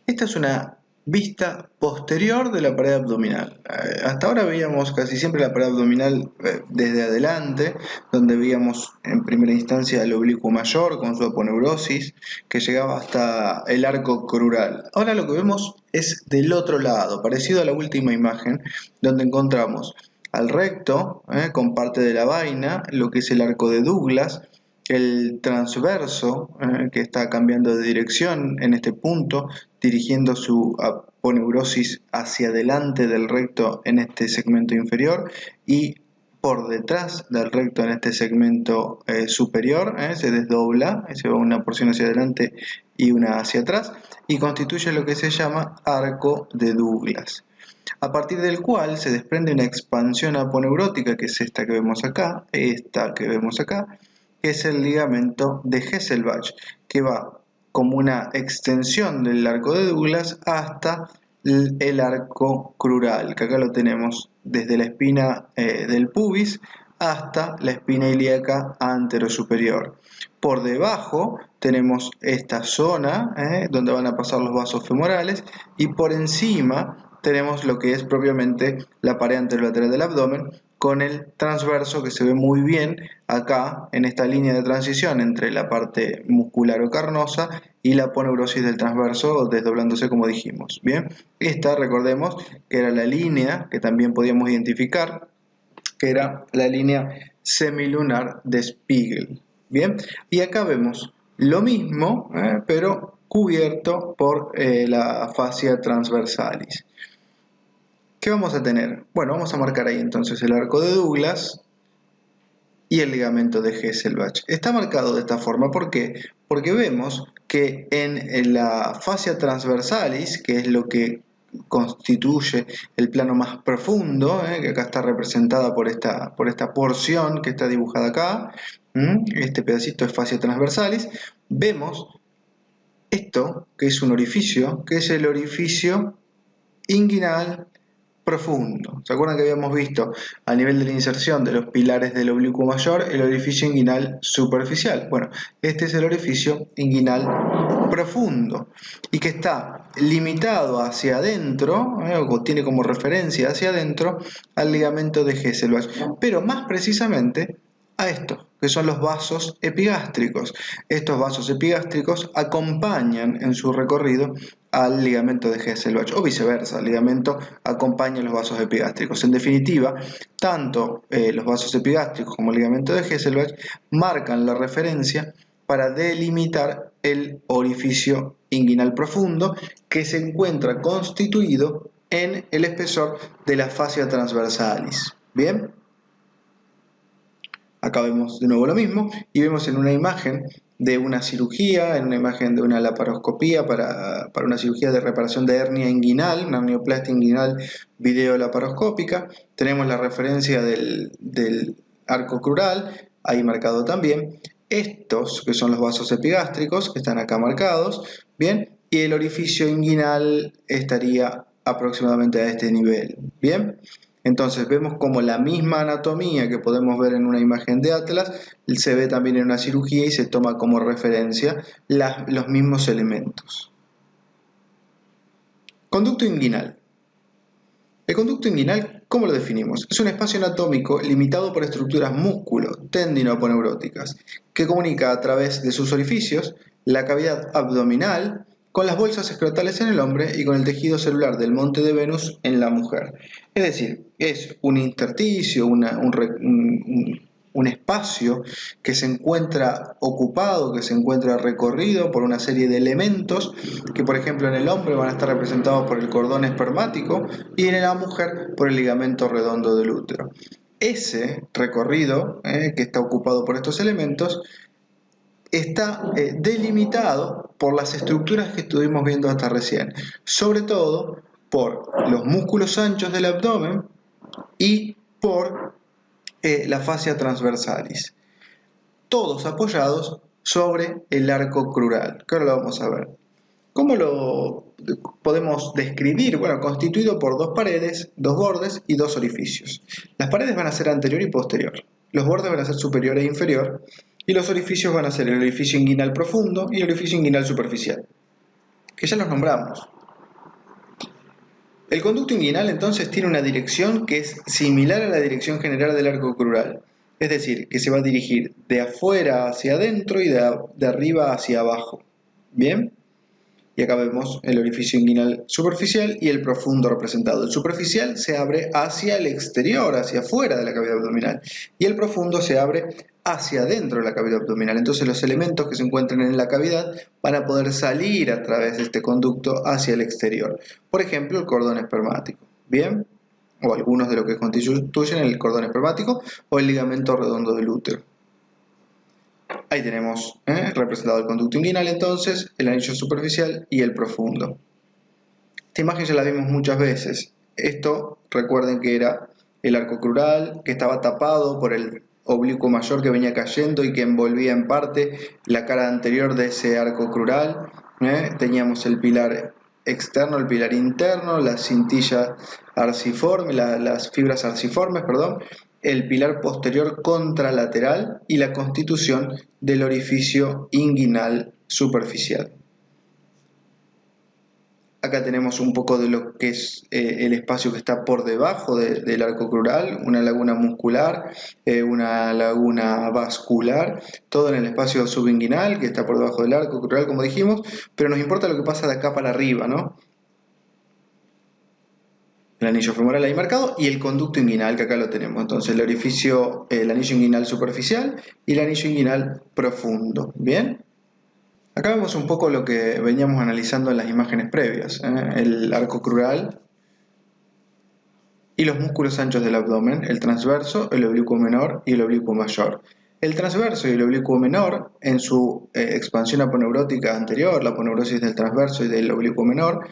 Esta es una vista posterior de la pared abdominal. Hasta ahora veíamos casi siempre la pared abdominal desde adelante, donde veíamos en primera instancia el oblicuo mayor con su aponeurosis, que llegaba hasta el arco crural. Ahora lo que vemos es del otro lado, parecido a la última imagen, donde encontramos al recto, con parte de la vaina, lo que es el arco de Douglas, el transverso, que está cambiando de dirección en este punto, dirigiendo su aponeurosis hacia adelante del recto en este segmento inferior y por detrás del recto en este segmento superior, se desdobla, se va una porción hacia adelante y una hacia atrás, y constituye lo que se llama arco de Douglas, a partir del cual se desprende una expansión aponeurótica, que es esta que vemos acá, que es el ligamento de Hesselbach, que va como una extensión del arco de Douglas hasta el arco crural, que acá lo tenemos desde la espina del pubis hasta la espina ilíaca anterosuperior. Por debajo tenemos esta zona donde van a pasar los vasos femorales, y por encima tenemos lo que es propiamente la pared anterolateral del abdomen, con el transverso que se ve muy bien acá en esta línea de transición entre la parte muscular o carnosa y la aponeurosis del transverso desdoblándose, como dijimos. Bien, esta, recordemos que era la línea que también podíamos identificar, que era la línea semilunar de Spiegel. Bien, y acá vemos lo mismo, pero cubierto por la fascia transversalis. ¿Qué vamos a tener? Bueno, vamos a marcar ahí entonces el arco de Douglas y el ligamento de Hesselbach. Está marcado de esta forma, ¿por qué? Porque vemos que en la fascia transversalis, que es lo que constituye el plano más profundo, que acá está representada por esta porción que está dibujada acá, este pedacito es fascia transversalis, vemos esto, que es un orificio, que es el orificio inguinal profundo. ¿Se acuerdan que habíamos visto a nivel de la inserción de los pilares del oblicuo mayor el orificio inguinal superficial? Bueno, este es el orificio inguinal profundo y que está limitado hacia adentro, o tiene como referencia hacia adentro al ligamento de Hesselbach, pero más precisamente a esto, que son los vasos epigástricos. Estos vasos epigástricos acompañan en su recorrido al ligamento de Hesselbach, o viceversa, el ligamento acompaña a los vasos epigástricos. En definitiva, tanto los vasos epigástricos como el ligamento de Hesselbach marcan la referencia para delimitar el orificio inguinal profundo, que se encuentra constituido en el espesor de la fascia transversalis. ¿Bien? Acá vemos de nuevo lo mismo y vemos en una imagen de una cirugía, en una imagen de una laparoscopía para una cirugía de reparación de hernia inguinal, una hernioplastia inguinal videolaparoscópica. Tenemos la referencia del arco crural, ahí marcado también. Estos, que son los vasos epigástricos, que están acá marcados, bien, y el orificio inguinal estaría aproximadamente a este nivel, bien. Entonces vemos como la misma anatomía que podemos ver en una imagen de Atlas se ve también en una cirugía y se toma como referencia los mismos elementos. Conducto inguinal. El conducto inguinal, ¿cómo lo definimos? Es un espacio anatómico limitado por estructuras músculo-tendinoaponeuróticas que comunica a través de sus orificios la cavidad abdominal con las bolsas escrotales en el hombre y con el tejido celular del monte de Venus en la mujer. Es decir, es un intersticio, un espacio que se encuentra ocupado, que se encuentra recorrido por una serie de elementos que, por ejemplo, en el hombre van a estar representados por el cordón espermático y en la mujer por el ligamento redondo del útero. ese recorrido que está ocupado por estos elementos está delimitado por las estructuras que estuvimos viendo hasta recién, sobre todo por los músculos anchos del abdomen y por la fascia transversalis, todos apoyados sobre el arco crural, que ahora lo vamos a ver. ¿Cómo lo podemos describir? Bueno, constituido por dos paredes, dos bordes y dos orificios. Las paredes van a ser anterior y posterior, los bordes van a ser superior e inferior, y los orificios van a ser el orificio inguinal profundo y el orificio inguinal superficial, que ya los nombramos. El conducto inguinal entonces tiene una dirección que es similar a la dirección general del arco crural, es decir, que se va a dirigir de afuera hacia adentro y de arriba hacia abajo. ¿Bien? Y acá vemos el orificio inguinal superficial y el profundo representado. El superficial se abre hacia el exterior, hacia afuera de la cavidad abdominal, y el profundo se abre hacia adentro de la cavidad abdominal. Entonces los elementos que se encuentran en la cavidad van a poder salir a través de este conducto hacia el exterior. Por ejemplo, el cordón espermático. ¿Bien? O algunos de los que constituyen el cordón espermático o el ligamento redondo del útero. Ahí tenemos representado el conducto inguinal entonces, el anillo superficial y el profundo. Esta imagen ya la vimos muchas veces. Esto, recuerden que era el arco crural, que estaba tapado por el oblicuo mayor que venía cayendo y que envolvía en parte la cara anterior de ese arco crural. Teníamos el pilar externo, el pilar interno, la cintilla arciforme, las fibras arciformes, perdón, el pilar posterior contralateral y la constitución del orificio inguinal superficial. Acá tenemos un poco de lo que es el espacio que está por debajo del arco crural, una laguna muscular, una laguna vascular, todo en el espacio subinguinal que está por debajo del arco crural, como dijimos, pero nos importa lo que pasa de acá para arriba, ¿no? El anillo femoral ahí marcado y el conducto inguinal, que acá lo tenemos. Entonces el orificio, el anillo inguinal superficial y el anillo inguinal profundo. ¿Bien? Acá vemos un poco lo que veníamos analizando en las imágenes previas. El arco crural y los músculos anchos del abdomen, el transverso, el oblicuo menor y el oblicuo mayor. El transverso y el oblicuo menor, en su expansión aponeurótica anterior, la aponeurosis del transverso y del oblicuo menor,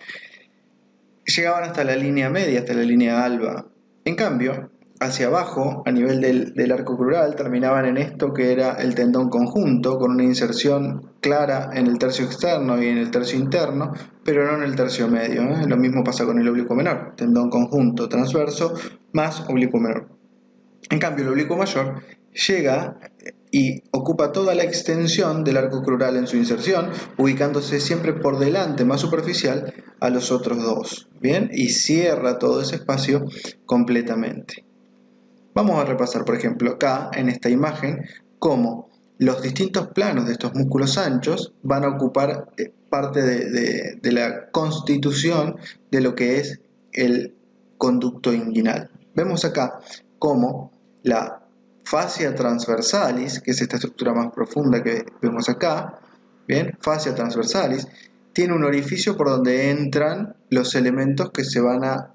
llegaban hasta la línea media, hasta la línea alba. En cambio, hacia abajo, a nivel del arco crural, terminaban en esto que era el tendón conjunto, con una inserción clara en el tercio externo y en el tercio interno, pero no en el tercio medio. Lo mismo pasa con el oblicuo menor, tendón conjunto transverso más oblicuo menor. En cambio, el oblicuo mayor llega y ocupa toda la extensión del arco crural en su inserción, ubicándose siempre por delante, más superficial, a los otros dos, ¿bien? Y cierra todo ese espacio completamente. Vamos a repasar, por ejemplo, acá, en esta imagen, cómo los distintos planos de estos músculos anchos van a ocupar parte de la constitución de lo que es el conducto inguinal. Vemos acá cómo la fascia transversalis, que es esta estructura más profunda que vemos acá, bien, fascia transversalis, tiene un orificio por donde entran los elementos que se van a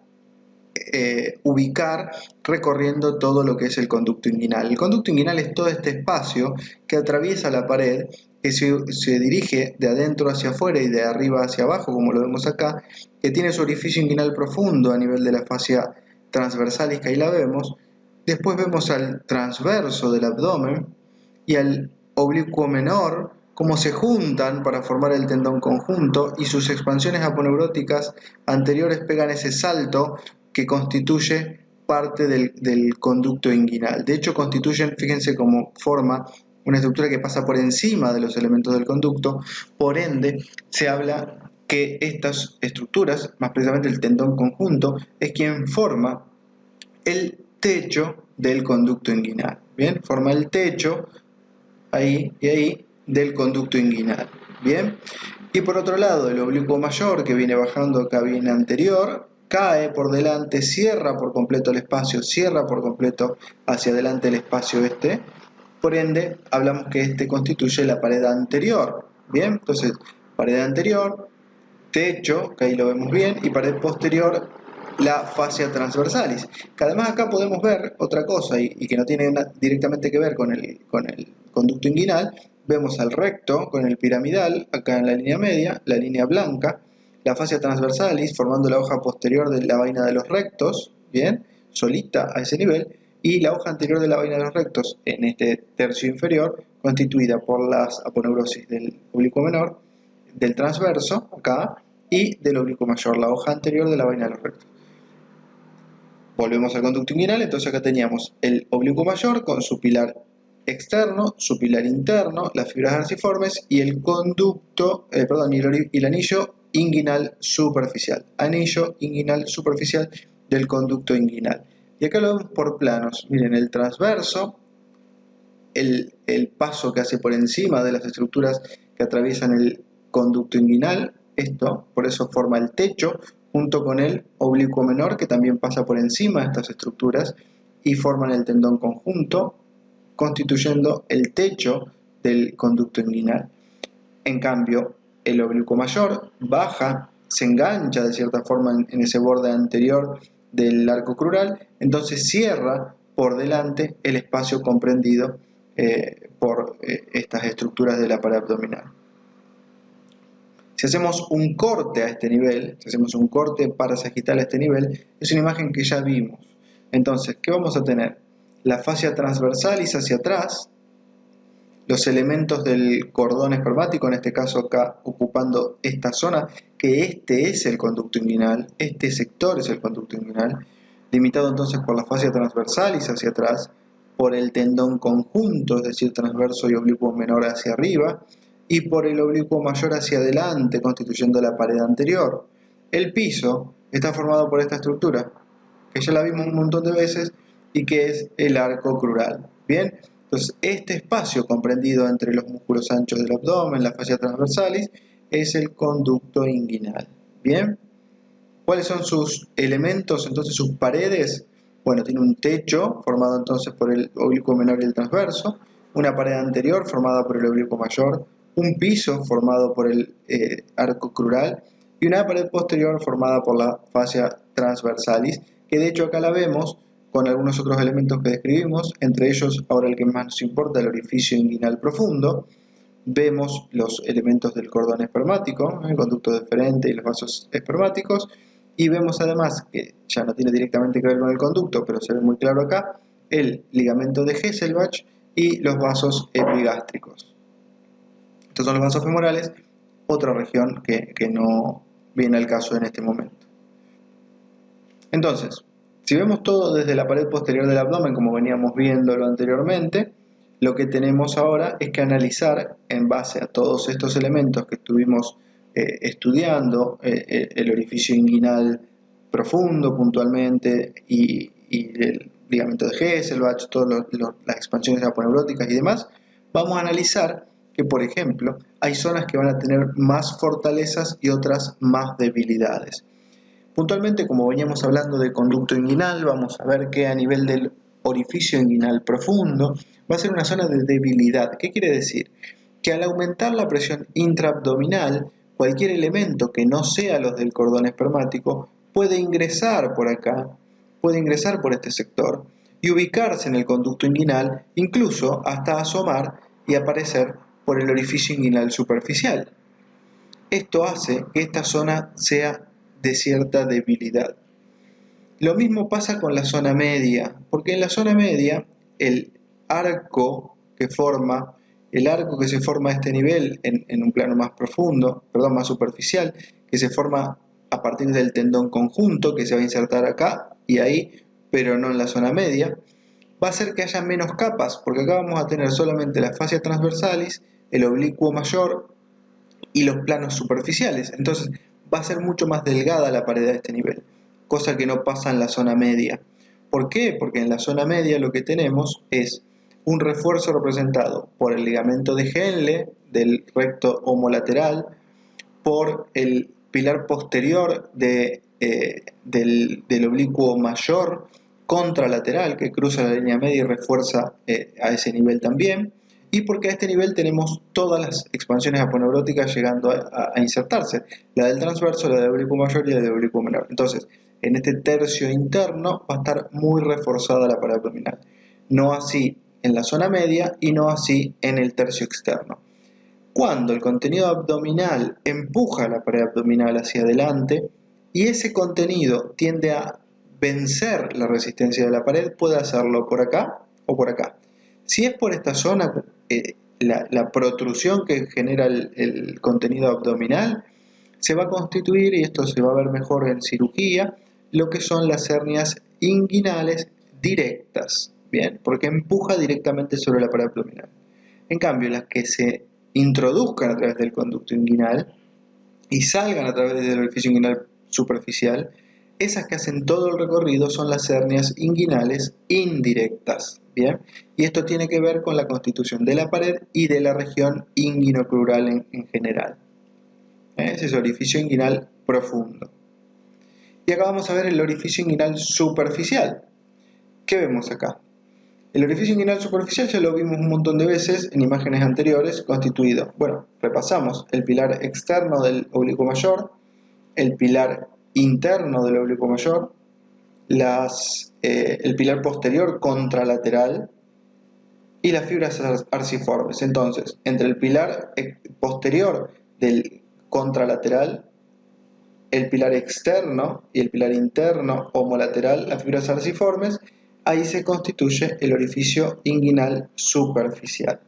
ubicar recorriendo todo lo que es el conducto inguinal. El conducto inguinal es todo este espacio que atraviesa la pared, que se dirige de adentro hacia afuera y de arriba hacia abajo, como lo vemos acá, que tiene su orificio inguinal profundo a nivel de la fascia transversalis, que ahí la vemos. Después vemos al transverso del abdomen y al oblicuo menor, cómo se juntan para formar el tendón conjunto y sus expansiones aponeuróticas anteriores pegan ese salto que constituye parte del conducto inguinal. De hecho, constituyen, fíjense cómo forma una estructura que pasa por encima de los elementos del conducto, por ende, se habla que estas estructuras, más precisamente el tendón conjunto, es quien forma el techo del conducto inguinal. Bien, forma el techo ahí y ahí del conducto inguinal. Bien, y por otro lado, el oblicuo mayor que viene bajando acá viene anterior, cae por delante, cierra por completo el espacio, cierra por completo hacia adelante el espacio este. Por ende, hablamos que este constituye la pared anterior. Bien, entonces, pared anterior, techo, que ahí lo vemos bien, y pared posterior, la fascia transversalis. Que además acá podemos ver otra cosa y que no tiene directamente que ver con el conducto inguinal. Vemos al recto con el piramidal, acá en la línea media, la línea blanca, la fascia transversalis formando la hoja posterior de la vaina de los rectos, bien, solita a ese nivel, y la hoja anterior de la vaina de los rectos en este tercio inferior, constituida por las aponeurosis del oblicuo menor, del transverso, acá, y del oblicuo mayor, la hoja anterior de la vaina de los rectos. Volvemos al conducto inguinal, entonces acá teníamos el oblicuo mayor con su pilar externo, su pilar interno, las fibras arciformes y el conducto, y el anillo inguinal superficial. Anillo inguinal superficial del conducto inguinal. Y acá lo vemos por planos. Miren, el transverso, el paso que hace por encima de las estructuras que atraviesan el conducto inguinal, esto, por eso forma el techo, junto con el oblicuo menor, que también pasa por encima de estas estructuras y forman el tendón conjunto, constituyendo el techo del conducto inguinal. En cambio, el oblicuo mayor baja, se engancha de cierta forma en ese borde anterior del arco crural, entonces cierra por delante el espacio comprendido por estas estructuras de la pared abdominal. Si hacemos un corte a este nivel, si hacemos un corte parasagital a este nivel, es una imagen que ya vimos. Entonces, ¿qué vamos a tener? La fascia transversalis hacia atrás, los elementos del cordón espermático, en este caso acá ocupando esta zona, que este es el conducto inguinal, este sector es el conducto inguinal, limitado entonces por la fascia transversalis hacia atrás, por el tendón conjunto, es decir, transverso y oblicuo menor hacia arriba, y por el oblicuo mayor hacia adelante, constituyendo la pared anterior. El piso está formado por esta estructura, que ya la vimos un montón de veces, y que es el arco crural. Bien, entonces este espacio comprendido entre los músculos anchos del abdomen, la fascia transversalis, es el conducto inguinal. Bien, ¿cuáles son sus elementos, entonces sus paredes? Bueno, tiene un techo formado entonces por el oblicuo menor y el transverso, una pared anterior formada por el oblicuo mayor, un piso formado por el arco crural y una pared posterior formada por la fascia transversalis, que de hecho acá la vemos con algunos otros elementos que describimos, entre ellos ahora el que más nos importa, el orificio inguinal profundo. Vemos los elementos del cordón espermático, el conducto deferente y los vasos espermáticos, y vemos además, que ya no tiene directamente que ver con el conducto, pero se ve muy claro acá, el ligamento de Hesselbach y los vasos epigástricos. Estos son los vasos femorales, otra región que no viene al caso en este momento. Entonces, si vemos todo desde la pared posterior del abdomen, como veníamos viéndolo anteriormente, lo que tenemos ahora es que analizar, en base a todos estos elementos que estuvimos estudiando, el orificio inguinal profundo puntualmente y el ligamento de Hesselbach, todas las expansiones aponeuróticas y demás, vamos a analizar que, por ejemplo, hay zonas que van a tener más fortalezas y otras más debilidades. Puntualmente, como veníamos hablando de conducto inguinal, vamos a ver que a nivel del orificio inguinal profundo va a ser una zona de debilidad. ¿Qué quiere decir? Que al aumentar la presión intraabdominal, cualquier elemento que no sea los del cordón espermático puede ingresar por acá, puede ingresar por este sector y ubicarse en el conducto inguinal, incluso hasta asomar y aparecer por el orificio inguinal superficial. Esto hace que esta zona sea de cierta debilidad. Lo mismo pasa con la zona media, porque en la zona media el arco que se forma a este nivel en un plano más profundo, más superficial, que se forma a partir del tendón conjunto que se va a insertar acá y ahí, pero no en la zona media, va a hacer que haya menos capas, porque acá vamos a tener solamente la fascia transversalis, el oblicuo mayor y los planos superficiales. Entonces va a ser mucho más delgada la pared a este nivel, cosa que no pasa en la zona media. ¿Por qué? Porque en la zona media lo que tenemos es un refuerzo representado por el ligamento de Henle del recto homolateral, por el pilar posterior del oblicuo mayor contralateral que cruza la línea media y refuerza a ese nivel también, y porque a este nivel tenemos todas las expansiones aponeuróticas llegando a insertarse, la del transverso, la del oblicuo mayor y la del oblicuo menor. Entonces, en este tercio interno va a estar muy reforzada la pared abdominal, no así en la zona media y no así en el tercio externo. Cuando el contenido abdominal empuja la pared abdominal hacia adelante y ese contenido tiende a vencer la resistencia de la pared, puede hacerlo por acá o por acá. Si es por esta zona, la protrusión que genera el contenido abdominal se va a constituir, y esto se va a ver mejor en cirugía, lo que son las hernias inguinales directas, ¿bien? Porque empuja directamente sobre la pared abdominal. En cambio, las que se introduzcan a través del conducto inguinal y salgan a través del orificio inguinal superficial, esas que hacen todo el recorrido son las hernias inguinales indirectas, ¿bien? Y esto tiene que ver con la constitución de la pared y de la región inguinocrural en general. Ese es el orificio inguinal profundo. Y acá vamos a ver el orificio inguinal superficial. ¿Qué vemos acá? El orificio inguinal superficial ya lo vimos un montón de veces en imágenes anteriores, constituido. Bueno, repasamos el pilar externo del oblicuo mayor, el pilar interno del oblicuo mayor, el pilar posterior contralateral y las fibras arciformes. Entonces, entre el pilar posterior del contralateral, el pilar externo y el pilar interno homolateral, las fibras arciformes, ahí se constituye el orificio inguinal superficial.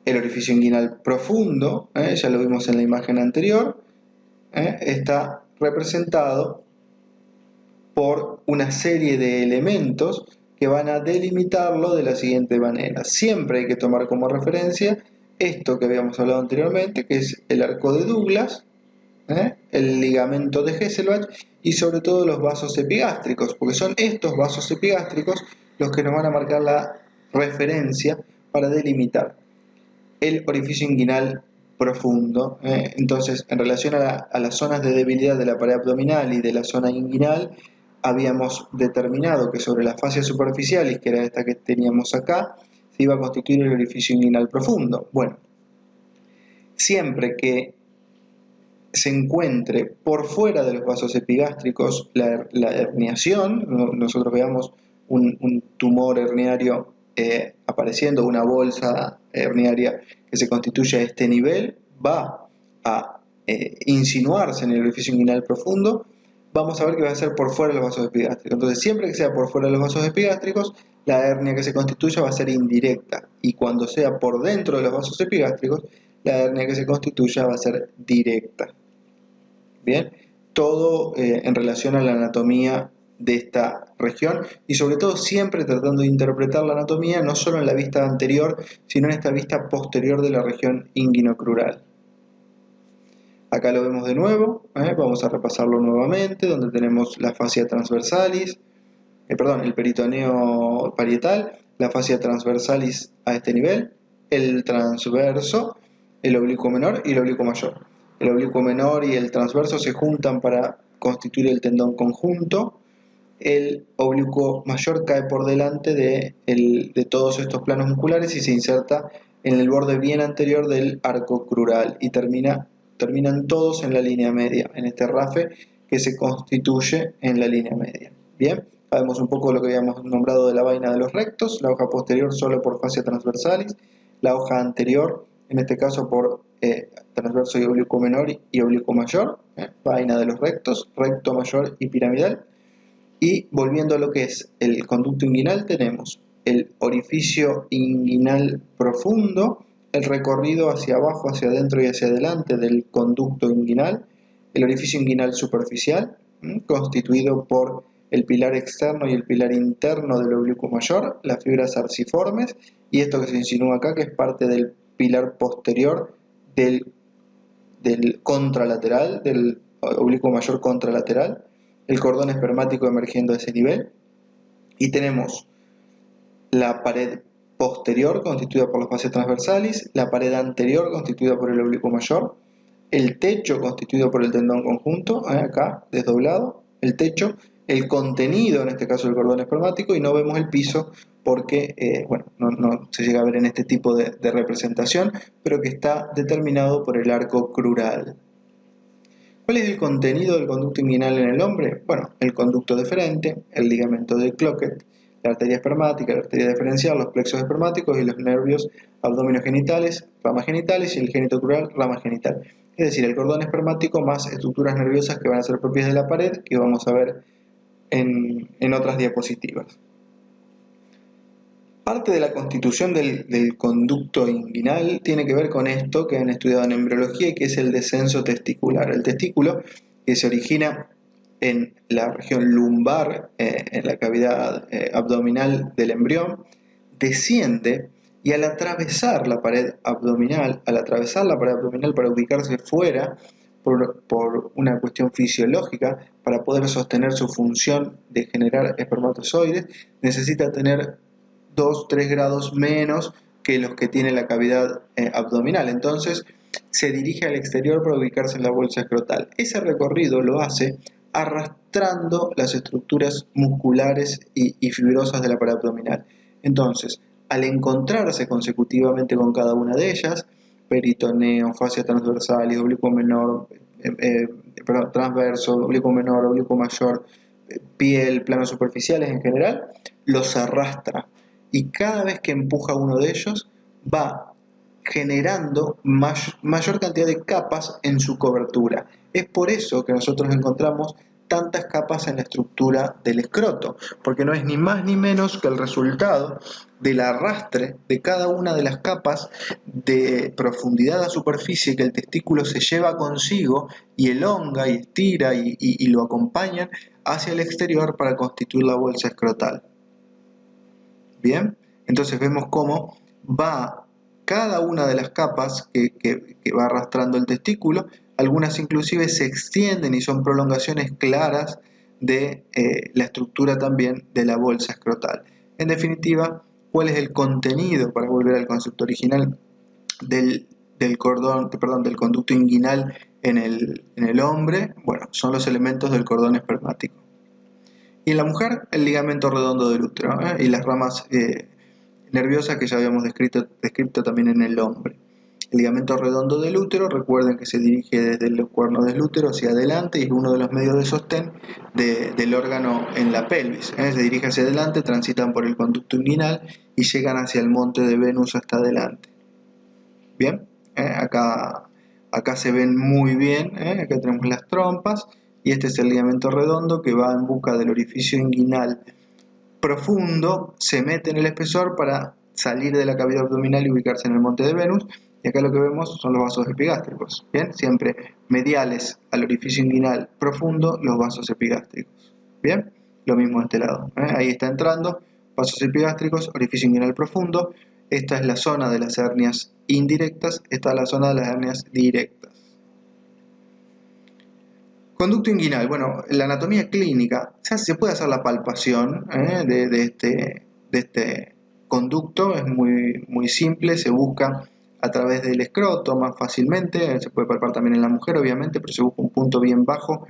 El orificio inguinal profundo, ya lo vimos en la imagen anterior, está representado por una serie de elementos que van a delimitarlo de la siguiente manera. Siempre hay que tomar como referencia esto que habíamos hablado anteriormente, que es el arco de Douglas, el ligamento de Hesselbach y sobre todo los vasos epigástricos, porque son estos vasos epigástricos los que nos van a marcar la referencia para delimitar el orificio inguinal profundo. Entonces, en relación a las zonas de debilidad de la pared abdominal y de la zona inguinal, habíamos determinado que sobre las fascias superficiales, que era esta que teníamos acá, se iba a constituir el orificio inguinal profundo. Bueno, siempre que se encuentre por fuera de los vasos epigástricos la herniación, nosotros veamos un tumor herniario apareciendo, una bolsa herniaria que se constituye a este nivel, va a insinuarse en el orificio inguinal profundo, vamos a ver que va a ser por fuera de los vasos epigástricos. Entonces, siempre que sea por fuera de los vasos epigástricos, la hernia que se constituya va a ser indirecta, y cuando sea por dentro de los vasos epigástricos, la hernia que se constituya va a ser directa. Bien, todo en relación a la anatomía de esta región y sobre todo siempre tratando de interpretar la anatomía no solo en la vista anterior, sino en esta vista posterior de la región inguinocrural. Acá lo vemos de nuevo, vamos a repasarlo nuevamente, donde tenemos la fascia transversalis, el peritoneo parietal, la fascia transversalis a este nivel, el transverso, el oblicuo menor y el oblicuo mayor. El oblicuo menor y el transverso se juntan para constituir el tendón conjunto. El oblicuo mayor cae por delante de todos estos planos musculares y se inserta en el borde bien anterior del arco crural y terminan todos en la línea media, en este rafe que se constituye en la línea media. Bien, sabemos un poco lo que habíamos nombrado de la vaina de los rectos, la hoja posterior solo por fascia transversalis, la hoja anterior, en este caso por transverso y oblicuo menor y oblicuo mayor, vaina de los rectos, recto mayor y piramidal. Y volviendo a lo que es el conducto inguinal, tenemos el orificio inguinal profundo, el recorrido hacia abajo, hacia adentro y hacia adelante del conducto inguinal, el orificio inguinal superficial, constituido por el pilar externo y el pilar interno del oblicuo mayor, las fibras arciformes, y esto que se insinúa acá, que es parte del pilar posterior del contralateral, del oblicuo mayor contralateral, el cordón espermático emergiendo a ese nivel, y tenemos la pared posterior constituida por las fascias transversalis, la pared anterior constituida por el oblicuo mayor, el techo constituido por el tendón conjunto, acá desdoblado, el techo, el contenido, en este caso el cordón espermático, y no vemos el piso porque, bueno, no se llega a ver en este tipo de representación, pero que está determinado por el arco crural. ¿Cuál es el contenido del conducto inguinal en el hombre? Bueno, el conducto deferente, el ligamento de Cloquet, la arteria espermática, la arteria deferencial, los plexos espermáticos y los nervios abdominogenitales, ramas genitales y el génito crural, rama genital. Es decir, el cordón espermático más estructuras nerviosas que van a ser propias de la pared, que vamos a ver en otras diapositivas. Parte de la constitución del conducto inguinal tiene que ver con esto que han estudiado en embriología y que es el descenso testicular. El testículo, que se origina en la región lumbar, en la cavidad abdominal del embrión, desciende y al atravesar la pared abdominal, para ubicarse fuera, por una cuestión fisiológica, para poder sostener su función de generar espermatozoides, necesita tener 2-3 grados menos que los que tiene la cavidad abdominal. Entonces se dirige al exterior para ubicarse en la bolsa escrotal. Ese recorrido lo hace arrastrando las estructuras musculares y fibrosas de la pared abdominal. Entonces, al encontrarse consecutivamente con cada una de ellas, peritoneo, fascia transversal y oblicuo menor, transverso, oblicuo menor, oblicuo mayor, piel, planos superficiales en general, los arrastra. Y cada vez que empuja uno de ellos, va generando mayor cantidad de capas en su cobertura. Es por eso que nosotros encontramos tantas capas en la estructura del escroto, porque no es ni más ni menos que el resultado del arrastre de cada una de las capas de profundidad a superficie que el testículo se lleva consigo y elonga y estira y lo acompañan hacia el exterior para constituir la bolsa escrotal. Bien, entonces vemos cómo va cada una de las capas que va arrastrando el testículo, algunas inclusive se extienden y son prolongaciones claras de la estructura también de la bolsa escrotal. En definitiva, ¿cuál es el contenido, para volver al concepto original, del conducto inguinal en el hombre? Bueno, son los elementos del cordón espermático. Y en la mujer, el ligamento redondo del útero y las ramas nerviosas que ya habíamos descrito también en el hombre. El ligamento redondo del útero, recuerden que se dirige desde los cuernos del útero hacia adelante y es uno de los medios de sostén del órgano en la pelvis. Se dirige hacia adelante, transitan por el conducto inguinal y llegan hacia el monte de Venus hasta adelante. Bien, acá se ven muy bien, acá tenemos las trompas. Y este es el ligamento redondo que va en busca del orificio inguinal profundo, se mete en el espesor para salir de la cavidad abdominal y ubicarse en el monte de Venus. Y acá lo que vemos son los vasos epigástricos. Bien, siempre mediales al orificio inguinal profundo, los vasos epigástricos. Bien, lo mismo de este lado. Ahí está entrando, vasos epigástricos, orificio inguinal profundo. Esta es la zona de las hernias indirectas, esta es la zona de las hernias directas. Conducto inguinal, bueno, la anatomía clínica, se puede hacer la palpación de este conducto, es muy simple, se busca a través del escroto más fácilmente, se puede palpar también en la mujer obviamente, pero se busca un punto bien bajo,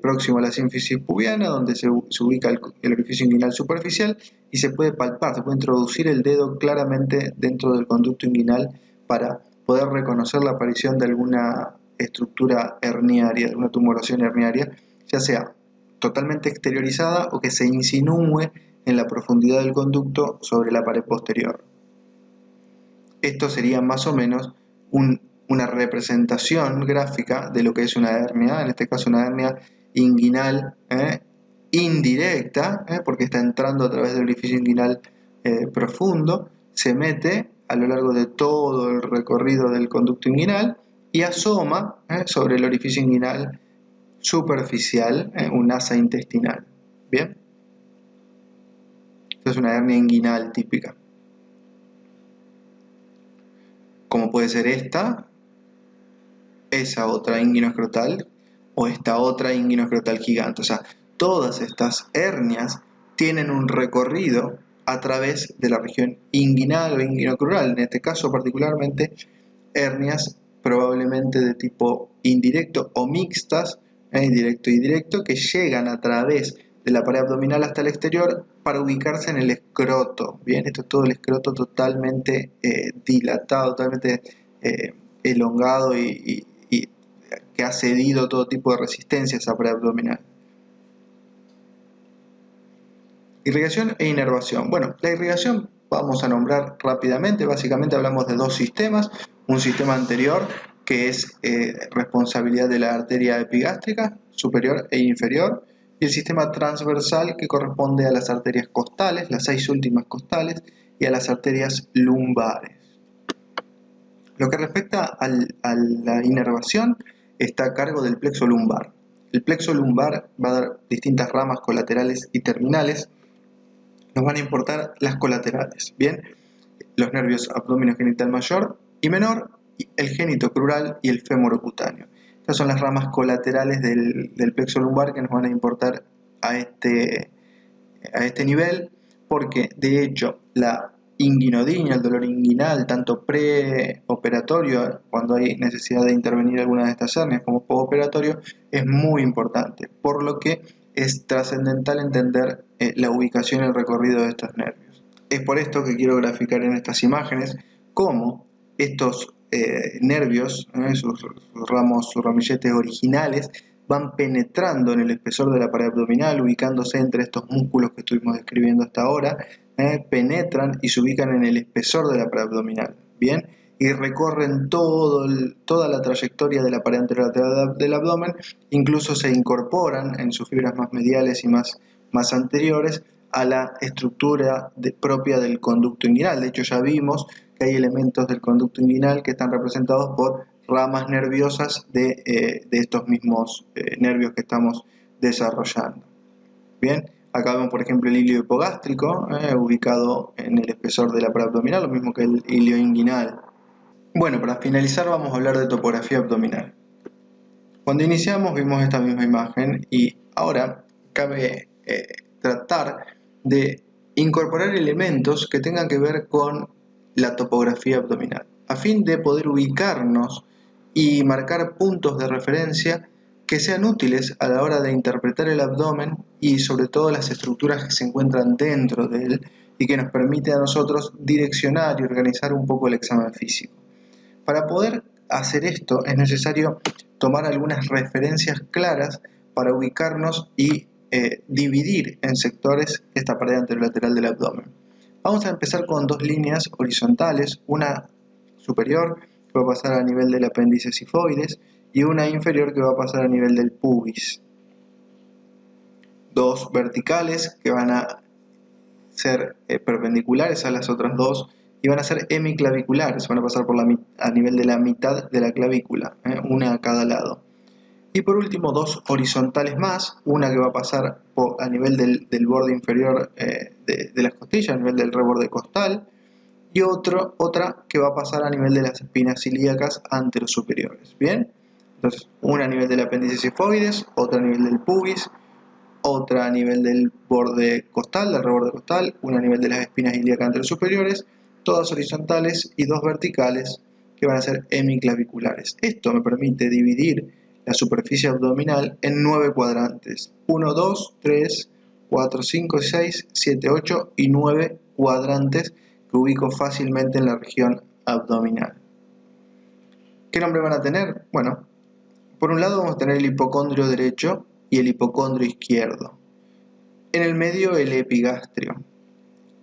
próximo a la sínfisis pubiana, donde se ubica el orificio inguinal superficial y se puede palpar, se puede introducir el dedo claramente dentro del conducto inguinal para poder reconocer la aparición de alguna estructura herniaria, de una tumoración herniaria, ya sea totalmente exteriorizada o que se insinúe en la profundidad del conducto sobre la pared posterior. Esto sería más o menos una representación gráfica de lo que es una hernia, en este caso una hernia inguinal indirecta, porque está entrando a través del orificio inguinal profundo, se mete a lo largo de todo el recorrido del conducto inguinal y asoma sobre el orificio inguinal superficial, un asa intestinal. Bien, esta es una hernia inguinal típica, como puede ser esta, esa otra inguinoescrotal o esta otra inguinoescrotal gigante. O sea, todas estas hernias tienen un recorrido a través de la región inguinal o inguinocrural, en este caso particularmente hernias probablemente de tipo indirecto o mixtas, directo y directo, que llegan a través de la pared abdominal hasta el exterior para ubicarse en el escroto. Bien, esto es todo el escroto totalmente dilatado, totalmente elongado y que ha cedido todo tipo de resistencia a esa pared abdominal. Irrigación e inervación. Bueno, la irrigación vamos a nombrar rápidamente. Básicamente hablamos de dos sistemas. Un sistema anterior que es responsabilidad de la arteria epigástrica superior e inferior, y el sistema transversal que corresponde a las arterias costales, las 6 últimas costales, y a las arterias lumbares. Lo que respecta a la inervación está a cargo del plexo lumbar. El plexo lumbar va a dar distintas ramas colaterales y terminales. Nos van a importar las colaterales, ¿bien? Los nervios abdominogenital mayor y menor, el genitocrural y el femorocutáneo. Estas son las ramas colaterales del plexo lumbar que nos van a importar a este nivel, porque de hecho la inguinodinia, el dolor inguinal, tanto preoperatorio, cuando hay necesidad de intervenir alguna de estas hernias, como postoperatorio, es muy importante, por lo que es trascendental entender la ubicación y el recorrido de estos nervios. Es por esto que quiero graficar en estas imágenes cómo estos nervios, sus ramilletes originales, van penetrando en el espesor de la pared abdominal, ubicándose entre estos músculos que estuvimos describiendo hasta ahora, penetran y se ubican en el espesor de la pared abdominal, ¿bien? Y recorren toda la trayectoria de la pared anterolateral del abdomen, incluso se incorporan en sus fibras más mediales y más anteriores a la estructura propia del conducto inguinal. De hecho, ya vimos que hay elementos del conducto inguinal que están representados por ramas nerviosas de estos mismos nervios que estamos desarrollando. Bien, acá vemos por ejemplo el hilio hipogástrico, ubicado en el espesor de la pared abdominal, lo mismo que el hilio inguinal. Bueno, para finalizar vamos a hablar de topografía abdominal. Cuando iniciamos vimos esta misma imagen y ahora cabe tratar de incorporar elementos que tengan que ver con la topografía abdominal, a fin de poder ubicarnos y marcar puntos de referencia que sean útiles a la hora de interpretar el abdomen y sobre todo las estructuras que se encuentran dentro de él y que nos permite a nosotros direccionar y organizar un poco el examen físico. Para poder hacer esto es necesario tomar algunas referencias claras para ubicarnos y dividir en sectores esta pared anterolateral del abdomen. Vamos a empezar con dos líneas horizontales, una superior que va a pasar a nivel del apéndice sifoides y una inferior que va a pasar a nivel del pubis. Dos verticales que van a ser perpendiculares a las otras dos y van a ser hemiclaviculares, van a pasar a nivel de la mitad de la clavícula, una a cada lado. Y por último, dos horizontales más, una que va a pasar a nivel del borde inferior de las costillas, a nivel del reborde costal, y otra que va a pasar a nivel de las espinas ilíacas anterosuperiores. ¿Bien? Entonces, una a nivel del apéndice sifoides, otra a nivel del pubis, otra a nivel del borde costal, del reborde costal, una a nivel de las espinas ilíacas anterosuperiores, todas horizontales y dos verticales que van a ser hemiclaviculares. Esto me permite dividir la superficie abdominal en 9 cuadrantes. 1, 2, 3, 4, 5, 6, 7, 8 y 9 cuadrantes que ubico fácilmente en la región abdominal. ¿Qué nombre van a tener? Bueno, por un lado vamos a tener el hipocondrio derecho y el hipocondrio izquierdo. En el medio el epigastrio.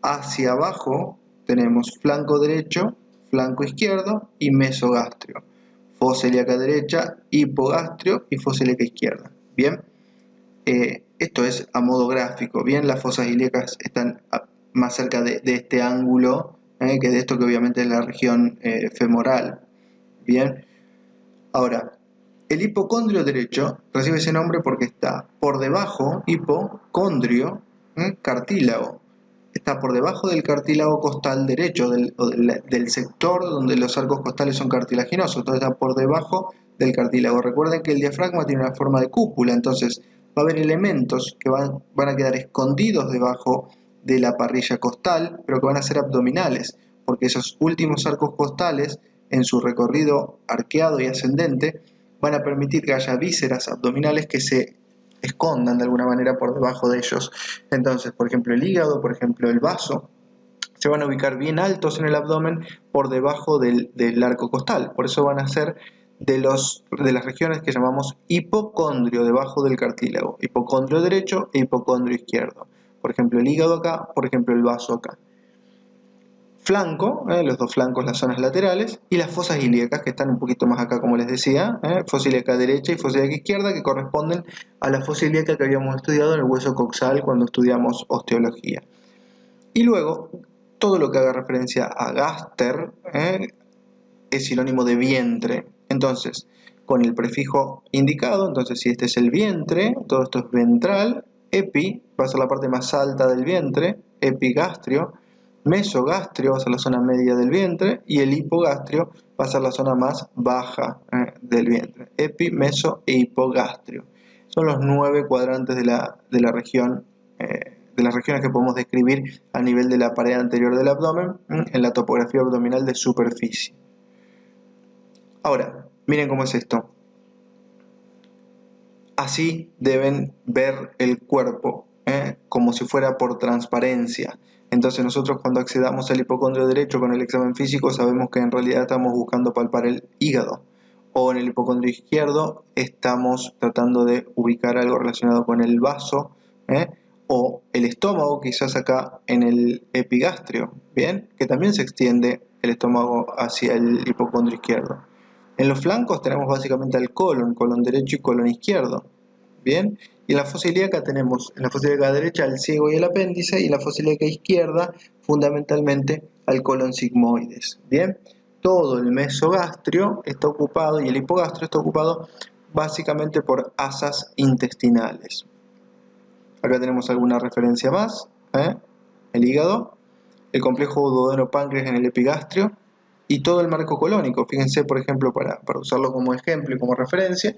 Hacia abajo tenemos flanco derecho, flanco izquierdo y mesogastrio. Fosa ilíaca derecha, hipogastrio y fosa ilíaca izquierda. Bien, esto es a modo gráfico. Bien, las fosas ilíacas están más cerca de este ángulo que de esto que obviamente es la región femoral. Bien, ahora, el hipocondrio derecho recibe ese nombre porque está por debajo, hipocondrio, cartílago. Está por debajo del cartílago costal derecho, del sector donde los arcos costales son cartilaginosos, entonces está por debajo del cartílago. Recuerden que el diafragma tiene una forma de cúpula, entonces va a haber elementos que van a quedar escondidos debajo de la parrilla costal, pero que van a ser abdominales, porque esos últimos arcos costales, en su recorrido arqueado y ascendente, van a permitir que haya vísceras abdominales que se escondan de alguna manera por debajo de ellos. Entonces, por ejemplo, el hígado, por ejemplo, el vaso, se van a ubicar bien altos en el abdomen por debajo del arco costal. Por eso van a ser de las regiones que llamamos hipocondrio, debajo del cartílago. Hipocondrio derecho e hipocondrio izquierdo. Por ejemplo, el hígado acá, por ejemplo, el vaso acá. Flanco, los dos flancos, las zonas laterales, y las fosas ilíacas, que están un poquito más acá, como les decía, fosa ilíaca derecha y fosa ilíaca izquierda, que corresponden a la fosa ilíaca que habíamos estudiado en el hueso coxal cuando estudiamos osteología. Y luego, todo lo que haga referencia a gaster es sinónimo de vientre. Entonces, con el prefijo indicado, entonces si este es el vientre, todo esto es ventral, epi va a ser la parte más alta del vientre, epigastrio, mesogastrio va a ser la zona media del vientre y el hipogastrio va a ser la zona más baja del vientre. Epi, meso e hipogastrio. Son los 9 cuadrantes de la región, de las regiones que podemos describir a nivel de la pared anterior del abdomen en la topografía abdominal de superficie. Ahora, miren cómo es esto. Así deben ver el cuerpo, como si fuera por transparencia. Entonces nosotros cuando accedamos al hipocondrio derecho con el examen físico sabemos que en realidad estamos buscando palpar el hígado. O en el hipocondrio izquierdo estamos tratando de ubicar algo relacionado con el vaso, o el estómago, quizás acá en el epigastrio, ¿bien? Que también se extiende el estómago hacia el hipocondrio izquierdo. En los flancos tenemos básicamente el colon derecho y colon izquierdo, ¿bien? Y en la fosa ilíaca tenemos, en la fosa ilíaca derecha, el ciego y el apéndice, y en la fosa ilíaca izquierda, fundamentalmente, al colon sigmoides, ¿bien? Todo el mesogastrio está ocupado y el hipogastrio está ocupado básicamente por asas intestinales. Acá tenemos alguna referencia más, el hígado, el complejo duodeno-páncreas en el epigastrio y todo el marco colónico. Fíjense, por ejemplo, para usarlo como ejemplo y como referencia,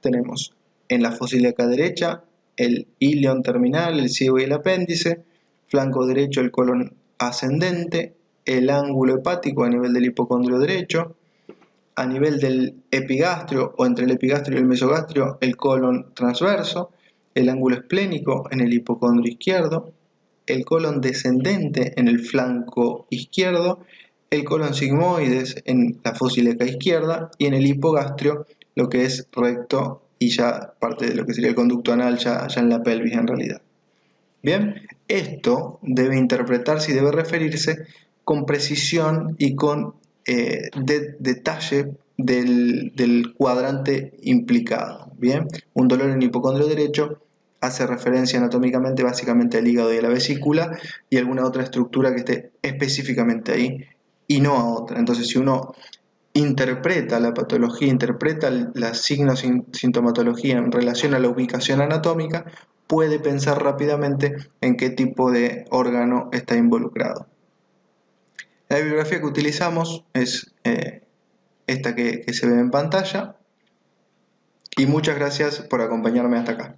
tenemos en la fosa ilíaca derecha el ilion terminal, el ciego y el apéndice, flanco derecho el colon ascendente, el ángulo hepático a nivel del hipocondrio derecho, a nivel del epigastrio o entre el epigastrio y el mesogastrio el colon transverso, el ángulo esplénico en el hipocondrio izquierdo, el colon descendente en el flanco izquierdo, el colon sigmoides en la fosa ilíaca izquierda y en el hipogastrio lo que es recto y ya parte de lo que sería el conducto anal ya en la pelvis en realidad. Bien, esto debe interpretarse y debe referirse con precisión y con detalle del cuadrante implicado. Bien, un dolor en hipocondrio derecho hace referencia anatómicamente básicamente al hígado y a la vesícula y alguna otra estructura que esté específicamente ahí y no a otra. Entonces, si uno interpreta la patología, interpreta la sintomatología en relación a la ubicación anatómica, puede pensar rápidamente en qué tipo de órgano está involucrado. La bibliografía que utilizamos es esta que se ve en pantalla y muchas gracias por acompañarme hasta acá.